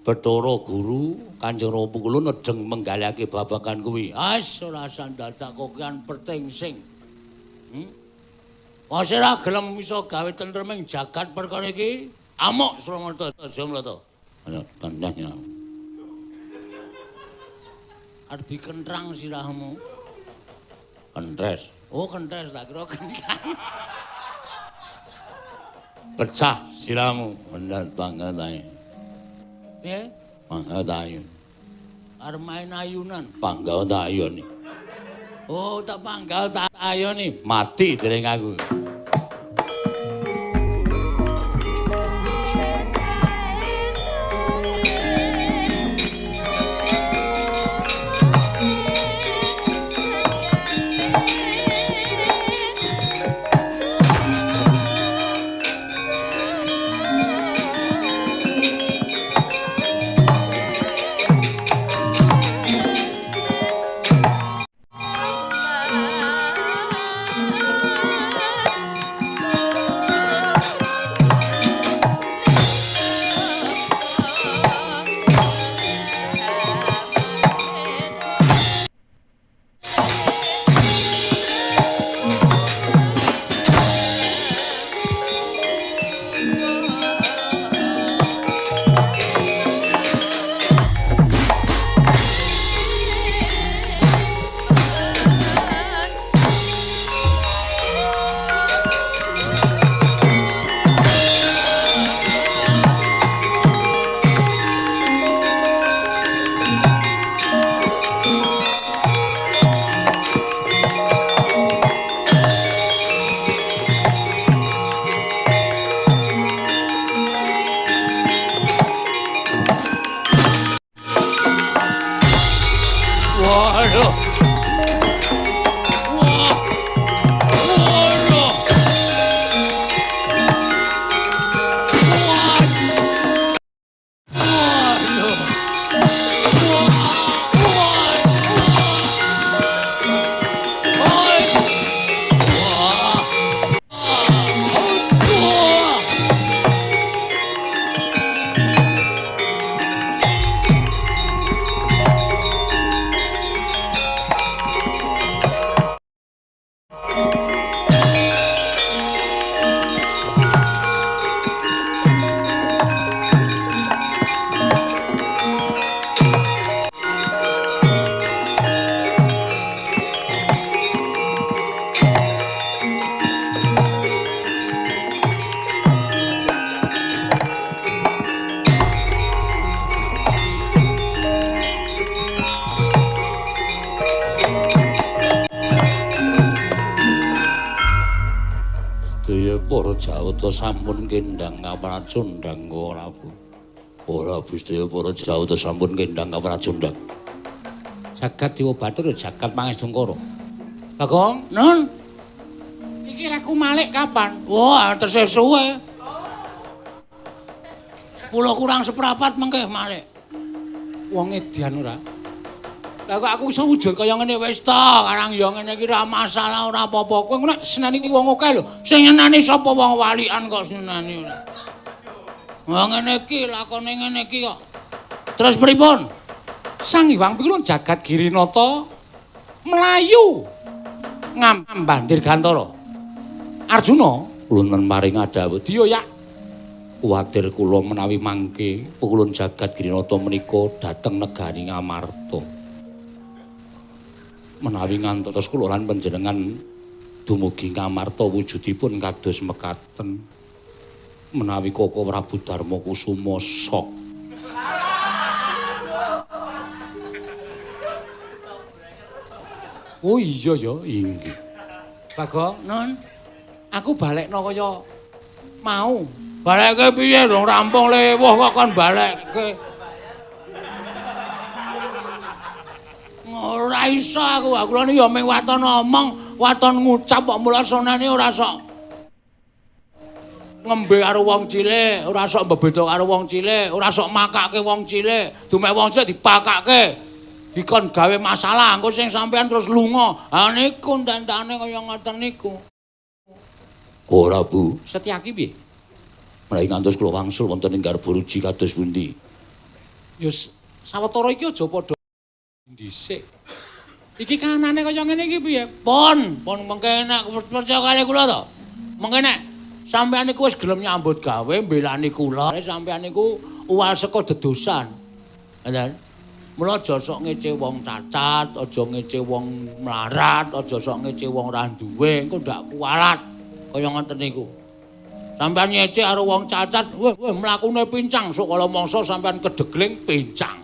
A: Bathara Guru Kanjeng Rama kula nedeng menggalake babagan kuwi. As ora sandadak kokean penting sing. Wis ora gelem iso gawe tentrem ing jagat perkara iki. Amuk Suramarta Jamrata. Ayo tandanya. Arti kentrang sirahmu. Kentres. Oh, kentres tak kira kentrang. Pecah sirahmu. Bener banget ae. Piye? Banget ae. Arep main ayunan. Panggal tak ayun. Oh, tak panggal tak ayun nih. Mati dereng aku. jawata sampun kendhang kapracundhang ora Bu. Ora Gusti para jawata sampun kendhang kapracundhang. Jagat Dewa Bathara jagat Pangestu. Bagong, Nun. Iki reku malik kapan? Wah, terus suwe. 10 kurang seprapat mengke malik. Wong edian ora. Lah kok aku iso wujud kaya ngene wis ta, karang ya ngene iki ra masalah ora apa-apa. Kowe nek seneni wong akeh lho. Sing nyenani sapa wong walian kok seneni. Wong ngene iki lakone ngene iki kok. Terus pripun? Sang Hyang Wingula jagat Girinata mlayu ngambah Dirgantara. Arjuna kula maring adhawuh, "Diyoyak kuwatir kula menawi mangke pukulun jagat Girinata menika dhateng negari Ngamarta. Menawi ngantos kula lan panjenengan dumugi Ngamarta wujudipun kados mekaten. Menawi Koko Prabu Darmakusuma sok." Oh iya ya, inggih. Bagong, Nun. Aku balekno kaya mau. Balekke piye dong rampung lewuh kok kon balekke. Ora iso aku lho ya mung waton omong, waton ngucap kok mula sonane ora sok ngembe karo wong cilik, ora sok mbebeda karo wong cilik, ora sok makake wong cilik, dumek wong cilik dipakake. Dikon gawe masalah, engko sing sampean terus lunga. Ha niku dandane kaya ngoten niku. Ora Bu, Setyaki piye? Menawi ngantos kula wangsul wonten ing garba ruji kados pundi? Ya sawetara iki aja padha dhisik. Iki kanane kaya ngene iki piye? Pun mengke nek percaya kali kula to. Mengke nek sampean niku wis gelem nyambut gawe mbelani kula, sampean niku uwal saka dedosan. Ngoten. Mula aja sok ngece wong cacat, aja ngece wong mlarat, aja sok ngece wong ra duwe, engko ndak kualat. Kaya ngoten niku. Sampeyan nyece karo wong cacat, weh mlakune pincang, sok kala mangsa sampeyan kedegling pincang.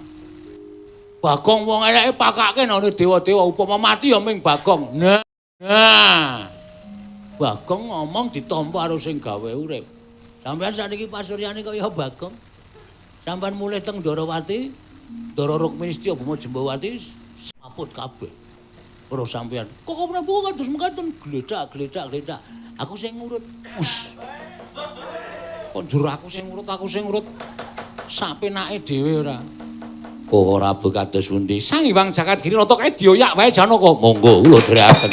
A: Bagong wong eleke pakake nang dewa-dewa upama mati ya ming Bagong. Nah. Bagong ngomong ditampa karo sing gawe urip. Sampeyan sakniki pasuryane kaya Bagong. Sampeyan mulih teng Ndarawati, Ndara Rukmini Setya Bima Jembawati saput kabeh. Karo sampeyan. Kok Prabu kados mekaten gledak. Aku sing ngurut. Us. Kok njur aku sing ngurut. Sapenake dhewe ora. Kok ora Prabu kados pundi? Sang Hyang Jagat Girinata kae dioyak wae Janaka. Monggo kula dherekaken.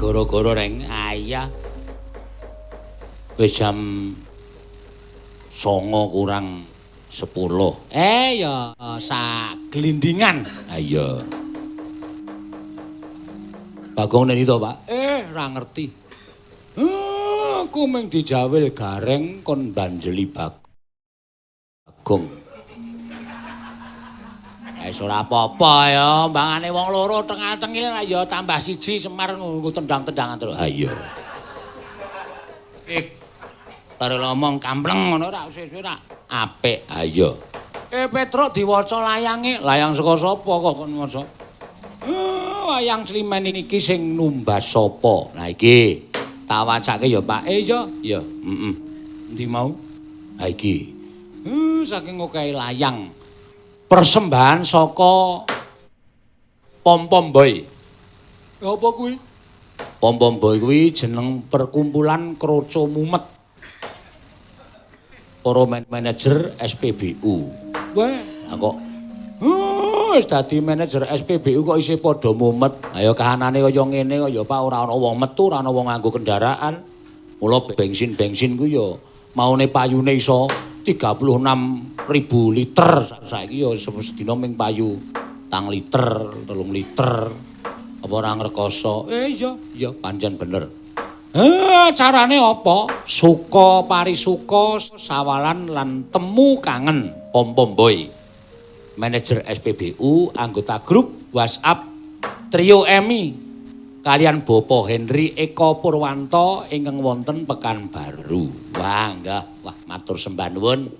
A: gara-gara reng ayah wis jam 09 kurang 10. Ya sak glindingan. Ha iya. Bagong neni to, Pak? Ora ngerti. Aku mung dijawil gareng kon banjeli Bagong. Wis ora apa-apa ya, mbangane wong loro tengal-tengil ya tambah siji Semar nggo tendang-tendangan terus. Ha iya. Karo ngomong kampleng ngono ora sesuk ora apik. Ha iya. Petruk diwaca layange. Layang saka sapa kok kon maca? Wayang Slimen iki sing numbas sapa? Nah iki tak wacake ya Pak. Iya. Ya. Heeh. Endi mau? Ha iki. Saking okehe layang. Persembahan saka Pom-Pom Boy. Apa kuwi? Pom-Pom Boy kuwi jeneng perkumpulan kroco mumet. Para manajer SPBU. Wah, kok wis dadi manajer SPBU kok isih padha mumet. Ayo kahanane kaya ngene kaya Pak ora ana wong metu, ora ana wong nganggo kendaraan. Mula bensin ku ya maune payune iso 36.000 liter. Saiki ya sedina ming payu 2 liter, 3 liter. Apa ora ngrekoso? Iya, pancen bener. Carane apa? Suka parisuka sawalan lan temu kangen Pom-Pom Boy. Manajer SPBU, anggota grup WhatsApp Trio Emi kalian Bapak Henry Eko Purwanto ingkang wonten Pekanbaru. Wah, enggak. Wah, matur sembah nuwun.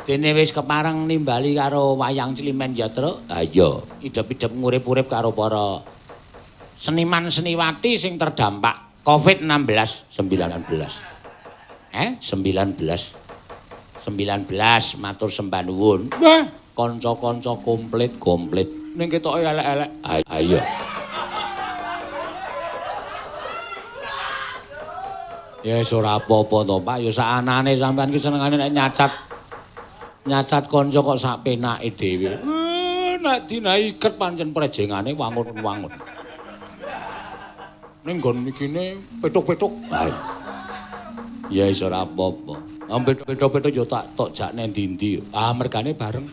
A: Dene wis kepareng nimbali karo wayang Slimen ya, Truk. Ha iya, idep-idep ngurip-urip karo para seniman-seniwati sing terdampak COVID-19. 19 matur sembah nuwun. Wah, kanca-kanca komplit. Ning ketoke elek-elek. Ha iya. Ya wis ora apa-apa to, Pak. Ya sakanane sampean ki senengane nek nyacat kanca kok sak penake dhewe. Nek dina iket pancen prejengane wangun-wangun. Ning nggon ikine petuk-petuk. Ya wis ora apa-apa. Petuk-petuk yo tak jakne ndi-ndi. Mergane bareng.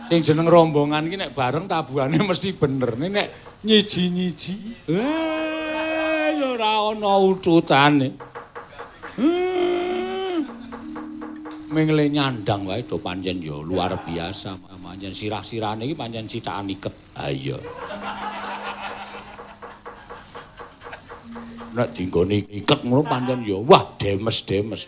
A: Sing jeneng rombongan ki nek bareng tabuhane mesti bener. Nek nyiji-nyiji, ya ora ana ucutane. Mengle nyandang wae do pancen yo luar biasa. Pancen sirah-sirane iki pancen cithakan iket. Ha iya. Nek dinggone iket ngono pancen ya wah demes-demes.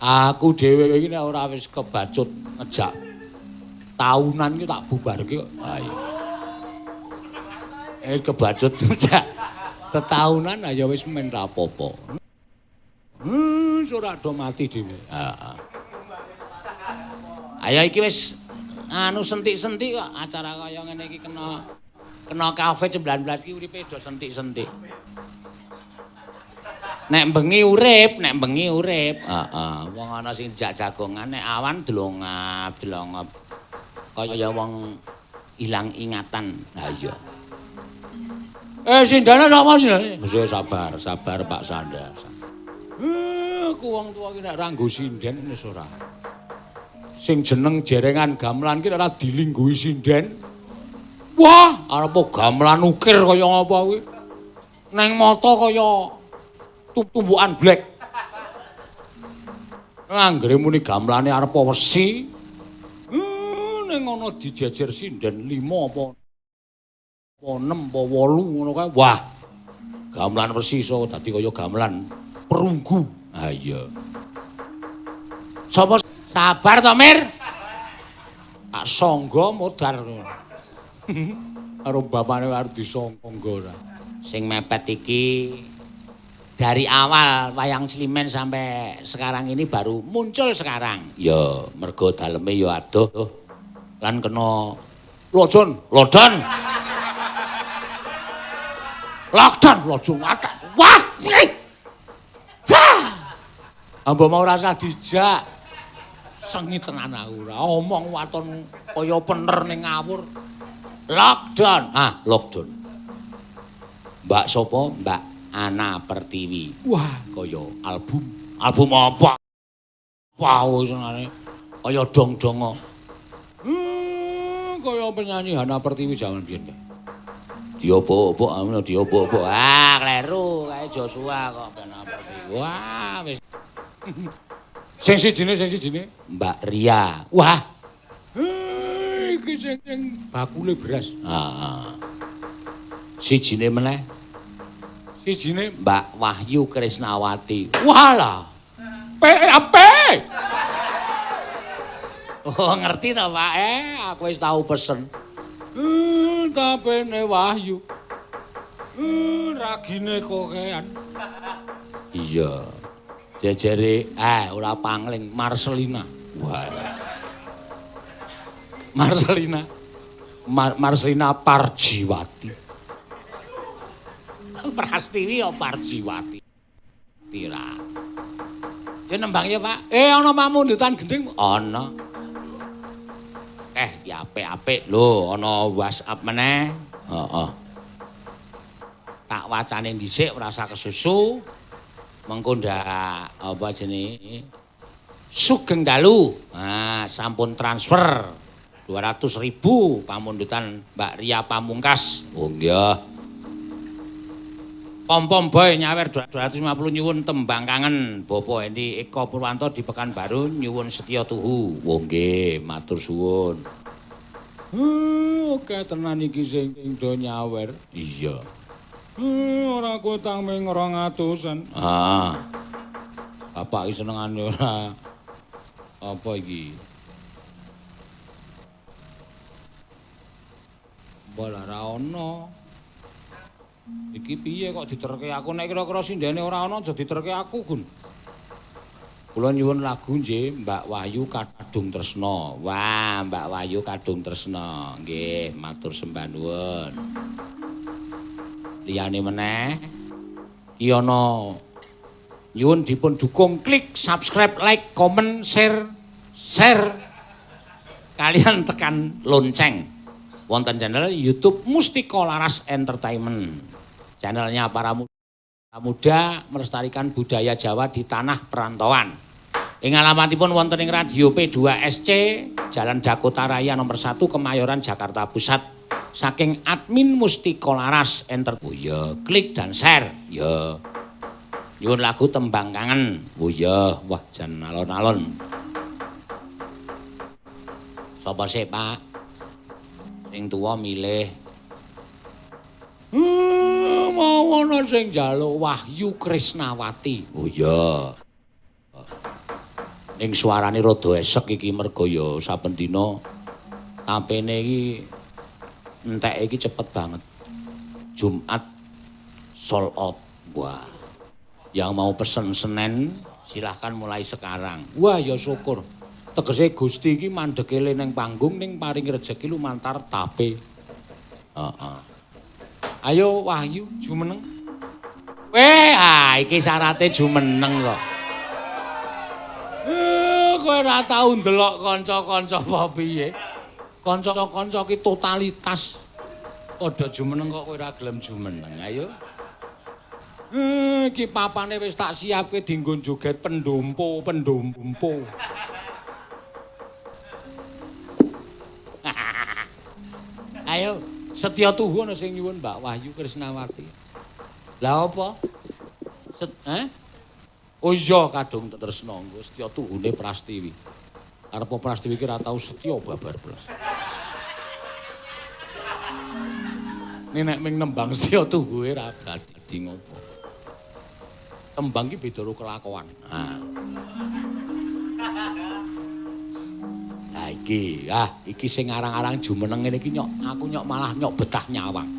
A: Aku dhewe iki nek ora wis kebacut ngejak taunan iki tak bubarke kok. Ha iya. Wis kebacut ngejak tetahunan ya wis men ra apa-apa. Ora do mati dhewe. Heeh. Ayo iki wis anu sentik-sentik kok acara kaya ngene iki kena COVID-19 iki uripe do sentik-sentik. Nek bengi urip. Heeh. Wong ana sing jak jagongan nek awan delongap. Kaya wong ilang ingatan. Ha iya. Sindane sapa sindane? Mesti sabar Pak Sanda. Aku wong tuwa ki nek ra nggo sinden wis ora. Sing jeneng jerengan gamelan ki ora dilingguhi sinden. Wah, arep gamelan ukir kaya ngapa kuwi. Neng mata kaya tumbukan blek. Anggere muni gamelane arep wesi. Ning ana dijejer sinden 5 apa 6 apa 8 ngono kae. Wah. Gamelan wesi iso dadi kaya gamelan perunggu. Ha iya. Sapa sabar to, Mir? Tak sangga modar. Karo bapane arep disangga ora. Sing mepet iki dari awal wayang Slimen sampai sekarang ini baru muncul sekarang. Ya, mergo daleme ya adoh lan kena lockdown. Lockdown. Wah. Ambo mau rasa dijak. Sengit tenan aku ora omong waton kaya pener ning ngawur. Lockdown. Lockdown. Mbak sapa? Mbak Ana Pertiwi. Wah, kaya album. Album apa? Apa senane? Kaya dong-dongo. Kaya penyanyi Ana Pertiwi jaman biyen. Diopo-opo ngono diopo-opo. Ah, kleru kae Joshua kok Ana Pertiwi. Wah, wis. Sing sijine Mbak Ria. Wah. Iki sing bakule beras. Heeh. Sijine meneh. Sijine Mbak Wahyu Krisnawati. Walah. PAP. Oh, ngerti ta, Pak? Aku wis tau pesen. Tapene Wahyu. Ragine kokean. Iya. Jejere ora pangling Marcelina. Wah. Marcelina Parjiwati. Prastiwi ya Parjiwati. Tira. Ya nembang ya, Pak. Ana pamundutan gending ana. Ya apik-apik lho, ana WhatsApp meneh. Heeh. Tak wacane dhisik ora usah kesusu. Mengko ndak apa jenenge? Sugeng dalu. Nah, sampun transfer 200.000 pamundutan Mbak Ria Pamungkas. Oh nggih. Pom-pom boy nyawer 250 nyuwun tembang kangen Bapak Hendy Eko Purwanto di Pekanbaru nyuwun setya tuhu. Wong nggih, matur suwun. Oke tenan iki sing do nyawer. Iya. Ora kutang ming 200-an. Ah. Bapak iki senengane ora apa iki? Bola ra ono. Iki piye kok diterke aku nek kira-kira sindene ora ana aja diterke aku, Gun. Kula nyuwun lagu nggih Mbak Wahyu Kadung Tresna. Wah, Mbak Wahyu Kadung Tresna. Nggih, matur sembah nuwun. Liyane meneh iki ana nyuwun dipun dukung klik subscribe, like, comment, share kalian tekan lonceng. Wonten channel YouTube Mustika Laras Entertainment. Channelnya para muda melestarikan budaya Jawa di tanah perantauan. Ing alamatipun wonten ing Radio P2SC, Jalan Dakota Raya nomor 1 Kemayoran Jakarta Pusat. Saking admin Mustika Laras Entertainment. Oh ya, klik dan share. Ya. Nyuwun lagu tembang kangen. Oh ya, wah jan alon-alon. Sapa sih, Pak? Sing tuwa milih. Mau ana sing njaluk Wahyu Krisnawati. Oh iya. Ning suarane rada esek iki mergo ya saben dina tampene iki entek iki cepet banget. Jumat sold out. Wah. Yang mau pesen Senin silahkan mulai sekarang. Wah ya syukur. Tegese Gusti iki mandheke ning panggung ning paring rejeki lumantar tape. Heeh. Ayo Wahyu jumeneng. Iki syarate jumeneng kok. Kowe ora tau ndelok kanca-kanca apa piye? Kanca-kanca ki totalitas padha jumeneng kok kowe ora gelem jumeneng. Ayo. Iki papane wis tak siapke dienggo joget pendompo. Ayo. Setya tuhu ana sing nyuwun Mbak Wahyu Krisnawati. Lah apa? Oh iya Kadung Tresna nggo setya tuhune Prastiwi. Arep Prastiwi ki ora tau setya babar blas. Nek ming nembang setya tuhuke ora dadi ngopo. Tembang ki beda karo kelakuan. Iki sing arang-arang jumeneng ngene iki aku malah betah nyawang.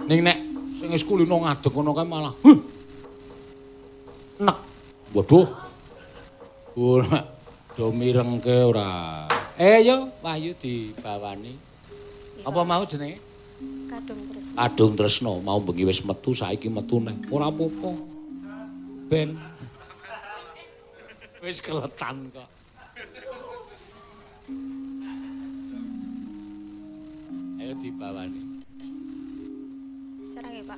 A: Ning nek sing wis kulino ngadeg ngono kae malah nek. Waduh. Ora do mirengke ora. Yo Wahyu dibawani. Apa mau jenenge? Kadung Tresna. Mau bengi wis metu saiki metu neh. Ora apa-apa. Ben wis keletan kok. Ayo dibawani.
B: Serang ya, Pak.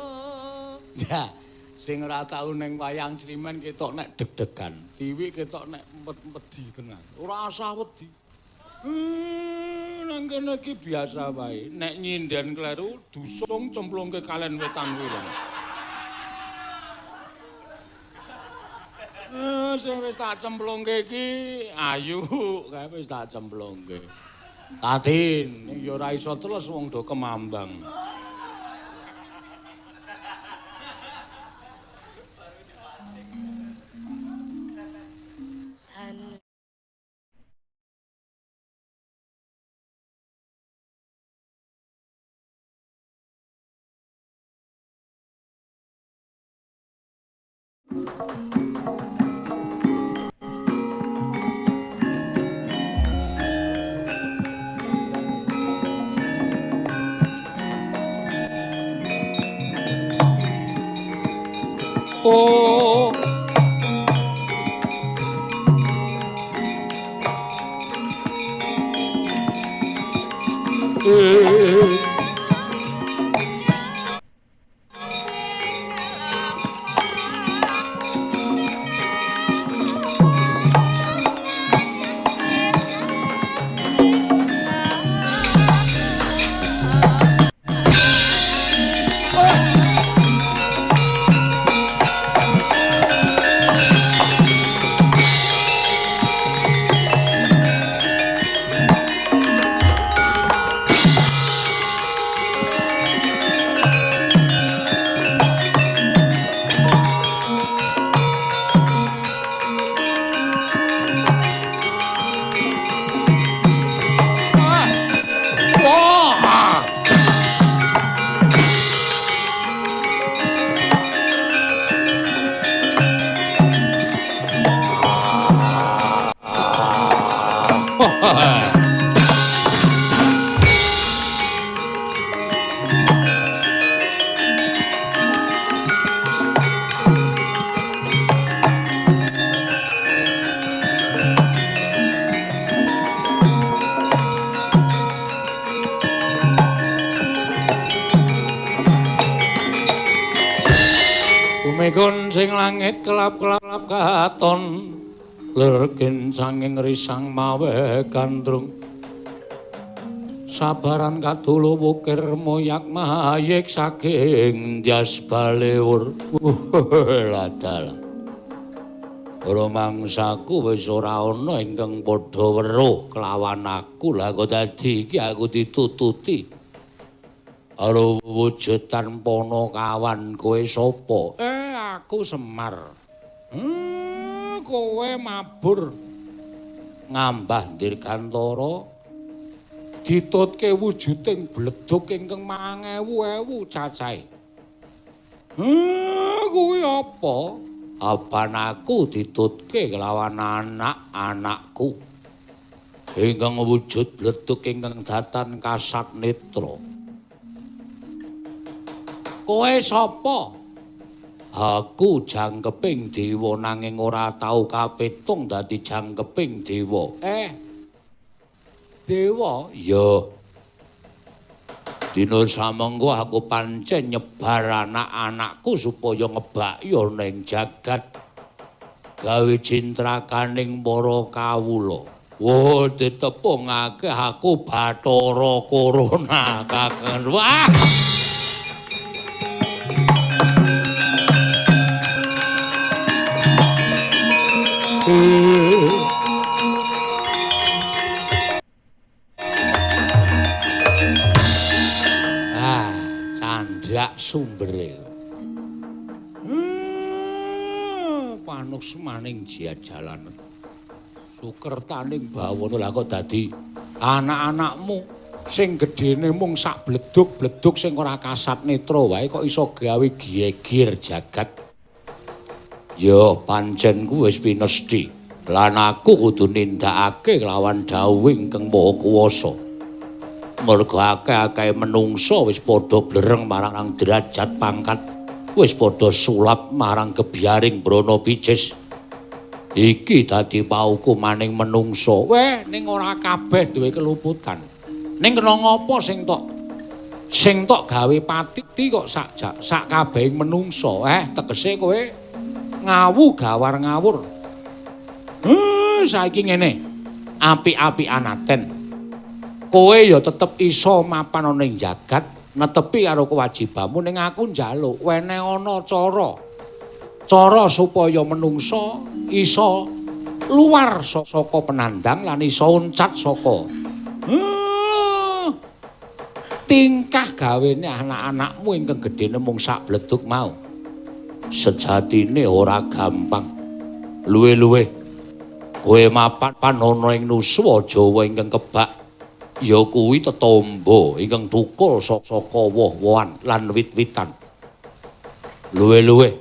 A: Ya, sing ora tau ning wayang Sliman ketok nek deg-degan. Dewi ketok nek wedi tenan. Ora usah wedi. Nang kene iki biasa wae. Nek nyinden kleru dusung cemplungke kalen wetan wilang. Sing wis tak cemplungke iki ayu, kae wis tak cemplungke. Tadin, ya ora iso terus wong do kemambang. Oh Bumikun sing langit kelap-kelap katon lergen sanging risang mawe gandrung sabaran kadulu wukir moyak mayik saking ndas balewur ladal ora mangsaku wis ora ana ingkang padha weruh kelawan aku lha kok dadi iki aku ditututi karo wujud tanpa kawan kowe sapa? Aku Semar. Kowe mabur ngambah Dirgantara ditutke wujuding bledug ingkang 1000 cacahe. Kuwi apa? Apan aku ditutke kelawan anak-anakku ingkang wujud bledug ingkang datan kasat netra. Kowe sapa? Aku jangkeping dewa nanging ora tau kapitung dadi jangkeping dewa. Dewa? Ya. Dina samengko aku pancen nyebar anak-anakku supaya ngebakya ning jagat gawe cintrakaning para kawula. Wah, ditepungake aku Bathara Corona kakang. Wah! Candrak sumbere. Panus maning jajalan. Sukertaning bawana lha kok dadi anak-anakmu sing gedene mung sak bledug-bledug sing ora kasat netra wae kok iso gawe geger jagat. Ya pancen ku wis pinesti. Lan aku kudu nindakake lawan dawuhing Kang Maha Kuwasa. Merga akeh-akeh menungsa wis padha blereng marang derajat pangkat, wis padha sulap marang gebyaring brana picis. Iki dadi pauku maning menungsa. Weh, ning ora kabeh duwe keluputan. Ning kena ngapa sing tok Sing tok gawe pati kok sak kabehing menungso. Tegese kowe ngawu gawar ngawur. Saiki ngene. Apik-apikan aten. Kowe ya tetep iso mapan ana ing jagat, netepi karo kewajibanmu ning aku njaluk wene ana cara supaya menungso iso luar saka penandang lan iso uncat saka tingkah gawene anak-anakmu ingkang gedene mung sak bleduk mau. Sejatine ora gampang. Luwe-luwe kowe mapan ana ing nuswa Jawa ingkang kebak ya kuwi tetombo ingkang tukul saka woh-wohan lan wit-witan. Luwe-luwe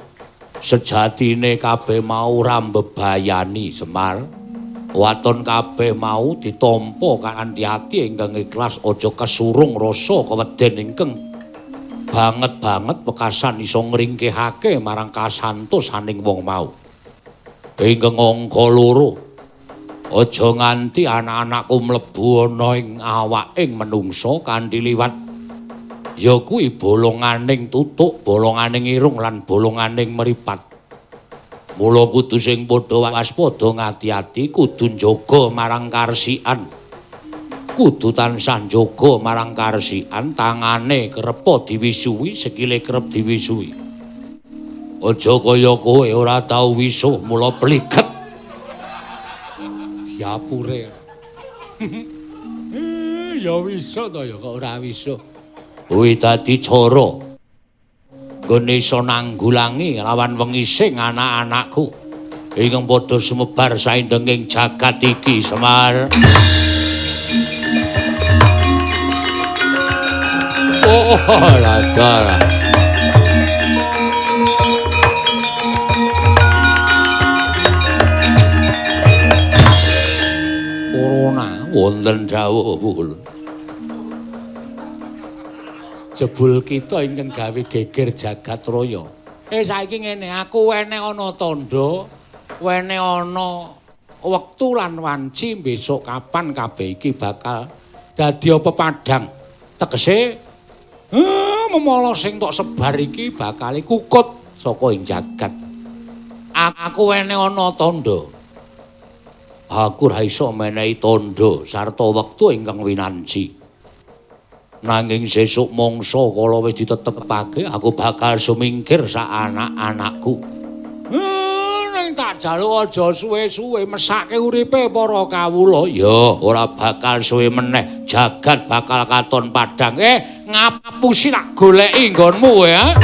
A: sejatine kabeh mau ora mbebayani Semar. Waton kabeh mau ditampa kanthi ati ingkang ikhlas, aja kesurung rasa keweden ingkang banget pekasan iso ngringkehake marang kasantosaning wong mau. Ingkang angka 2, aja nganti anak-anakku mlebu ana ing awaking menungsa kanthi liwat ya kuwi bolonganing tutuk, bolonganing irung lan bolonganing mripat. Mula kudu sing padha waspada ngati-ati, kudu njaga marang karsikan. Kudu tansah njaga marang karsikan, tangane kerep diwisuhi, sikile kerep diwisuhi. Aja kaya kowe ora tau wisuh mula pliget. Diapure. Ya wisuh to ya kok ora wisuh. Kuwi dadi cara gone iso nanggulangi lawan wengising anak-anakku ingkang padha sumebar saindenging jagat iki, Semar. Oh, ladara. Corona wonten dawuh pun. Jebul kita ingkang gawe geger jagat raya. Saiki ngene, aku wene ana tandha, wene ana wektu lan wanci besok kapan kabeh iki bakal dadi pepadang. Tegese memala sing tok sebar iki bakal kukut saka ing jagat. Aku wene ana tandha. Aku ra iso menehi tandha sarta wektu ingkang winanci. Nanging sesuk mangsa kala wis ditetepake aku bakal sumingkir sak anak-anakku. Ning tak jaluk aja suwe-suwe mesake uripe para kawula. Ya, ora bakal suwe meneh jagat bakal katon padhang. Ngapusi tak goleki nggonmu ya.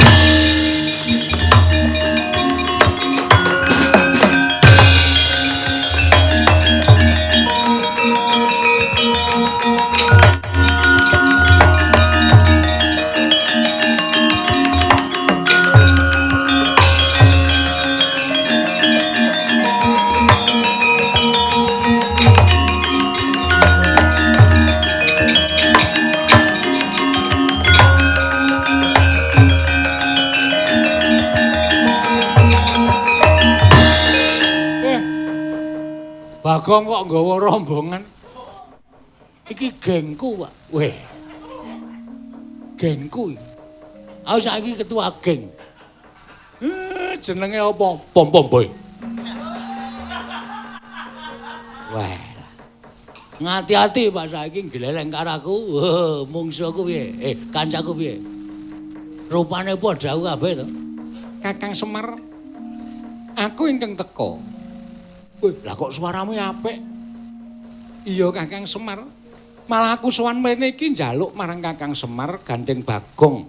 A: Bagong kok nggawa rombongan. Iki gengku, Pak. Weh. Gengku iki. Aku saiki ketua geng. Jenenge apa? Pom-pom boy. Weh. Ngati-ati Pak saiki gleleng karo aku. Mungsuhku piye? Kancaku piye? Rupane padha kabeh to. Kakang Semar. Aku ingkang teka. Wih, lah kok suaramu apik? Iya Kakang Semar. Malah aku sowan mrene iki njaluk marang Kakang Semar gandeng Bagong.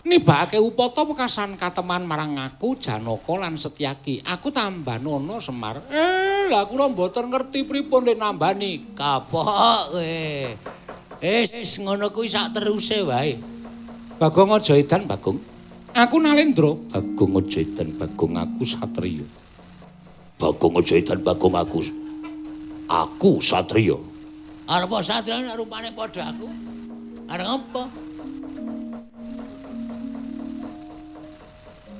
A: Nibakake upata pekasan kateman marang aku Janaka lan Setyaki. Aku tambah nono Semar. Lah kula mboten ngerti pripun nek nambani. Kapok kowe. Wis ngono kuwi sak teruse wae. Bagong aja edan Bagong. Aku Nalendra. Bagong aja edan Bagong, aku satriya. Bagong aja edan Bagong, aku satriya. Arep satriya nek rupane padha aku. Arep apa?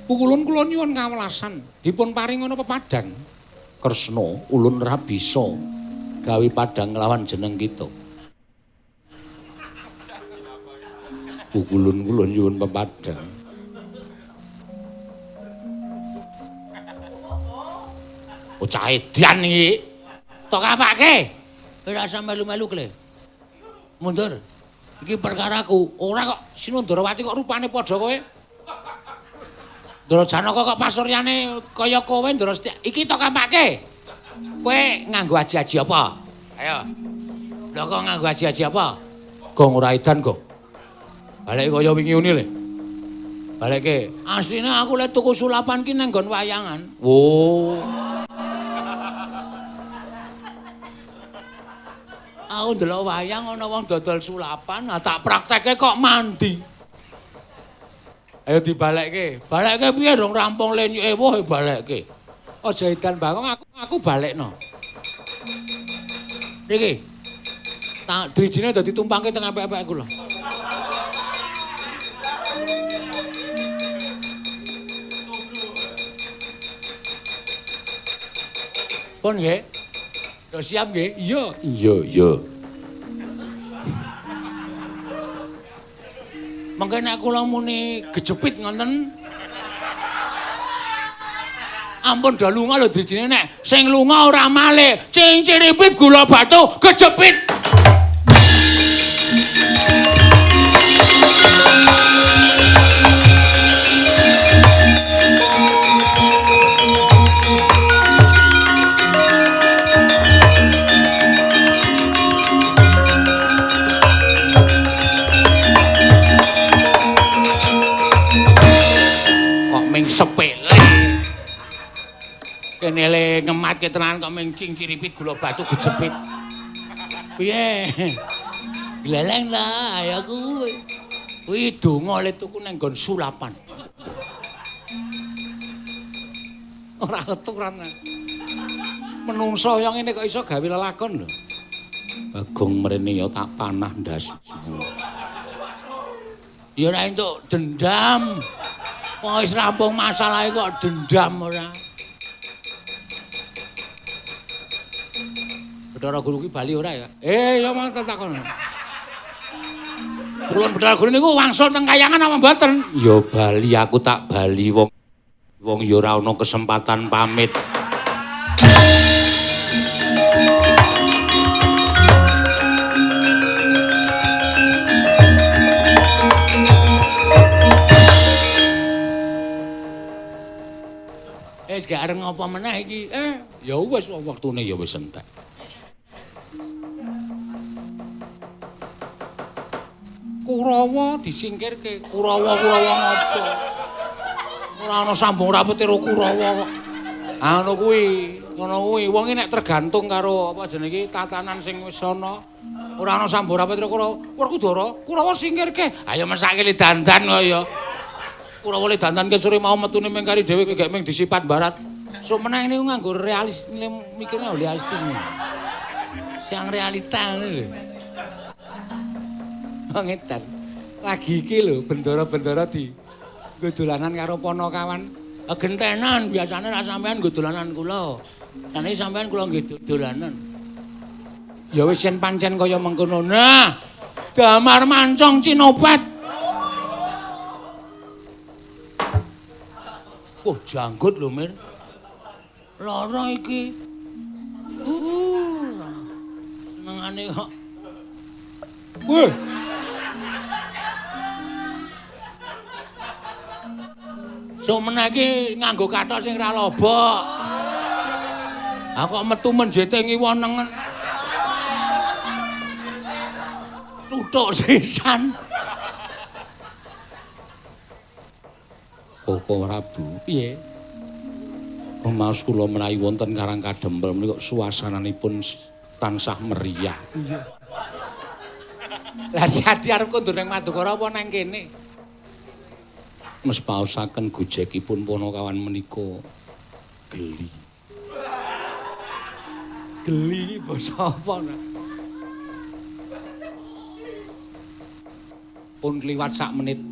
A: Pukulun kula nyuwun kawelasan dipun paring ana pepadang. Kresna ulun ra bisa gawe padang nglawan jeneng kita. Kulun-kulun nyuwun pepadang. Bocah edan iki. Tok apake? Ora usah melu-melu kle. Mundur. Iki perkaraku. Ora kok Sinundrawati kok rupane padha kowe. Ndara Janaka kok pasuryane kaya kowe Ndara Setia. Iki tok apake? Kowe nganggo aji-aji apa? Ayo. Lha kok nganggo aji-aji apa? Gong ora edan, Gong. Balik kaya wingi uni le. Balikke. Asline aku lek tuku sulapan ki nang nggon wayangan. Oh. Aku ndelok wayang ana wong dodol sulapan, tak praktekke kok mandi. Ayo dibalekke. Balekke piye dong rampung lenyuke woh balekke. Aja edan bangong aku balekno. Iki. Tak drijine dadi tumpangke teng apik-apik kula. Pun nggih. Udah siap nggih? Iya. Iya. Mengke nek kula muni gejepit ngoten. Ampun do lunga lho drijine nek sing lunga ora malih. Cinciripit gula batu gejepit. Sepele. Kene le ngemat ke tenan kok ming cinciripit gula batu gejepit. Piye? Gleleng ta ya kuwi. Kuwi donga le tuku nang nggon sulapan. Ora keturan. Menungso kaya ngene kok iso gawe lelakon lho. Bagong mrene ya tak panah ndas. Ya ora entuk dendam. Wong wis rampung masalahe kok dendam ora. Bathara Guru ki bali ora ya? Ya mang takon. Kulon Bathara Guru niku wangsul teng kayangan apa mboten? Ya bali aku tak bali wong ya ora ana kesempatan pamit. Wis gak areng apa meneh iki. Ya wis wektune ya wis entek. Kurawa disingkirke. Kurawa ngopo? Ora ana sambung rapet karo Kurawa kok. Ngono kuwi. Wong iki nek tergantung karo apa jenenge iki tatanan sing wis ana. Ora ana sambung rapet karo Kurawa. Werkudara, Kurawa singkirke. Ayo mesake li dandan kok ya. Kurawa le dandan ke sore mau metune ming kari dhewe gek ming disipat barat. Sok meneh niku nganggo realis mikirnya realistis. Siang realita ngono lho. Ngetan. Lagi iki lho bendara-bendara di nggo dolanan karo ponokawan. Gentenan biasane ra sampean nggo dolanan kula. Lan iki sampean kula nggih dolanan. Ya wis yen pancen kaya mengkono. Nah, damar mancong Cinopet. Oh, janggut lho, Mir. Lara iki. Senengane kok. Wih. Sok meneh iki nganggo kathok sing ra lobok. Kok metu menjete ngiwonengen. Tutuk sisan. Koko Prabu, piye? Rumaos kula menawi wonten Karang Kadempel menika suasananipun tansah meriah. Iya. Lah jadi arep kondur ning Madukara apa nang kene? Mes paosaken gojekipun ponokawan menika geli. Geli basa apa? Pun kliwat sak menit.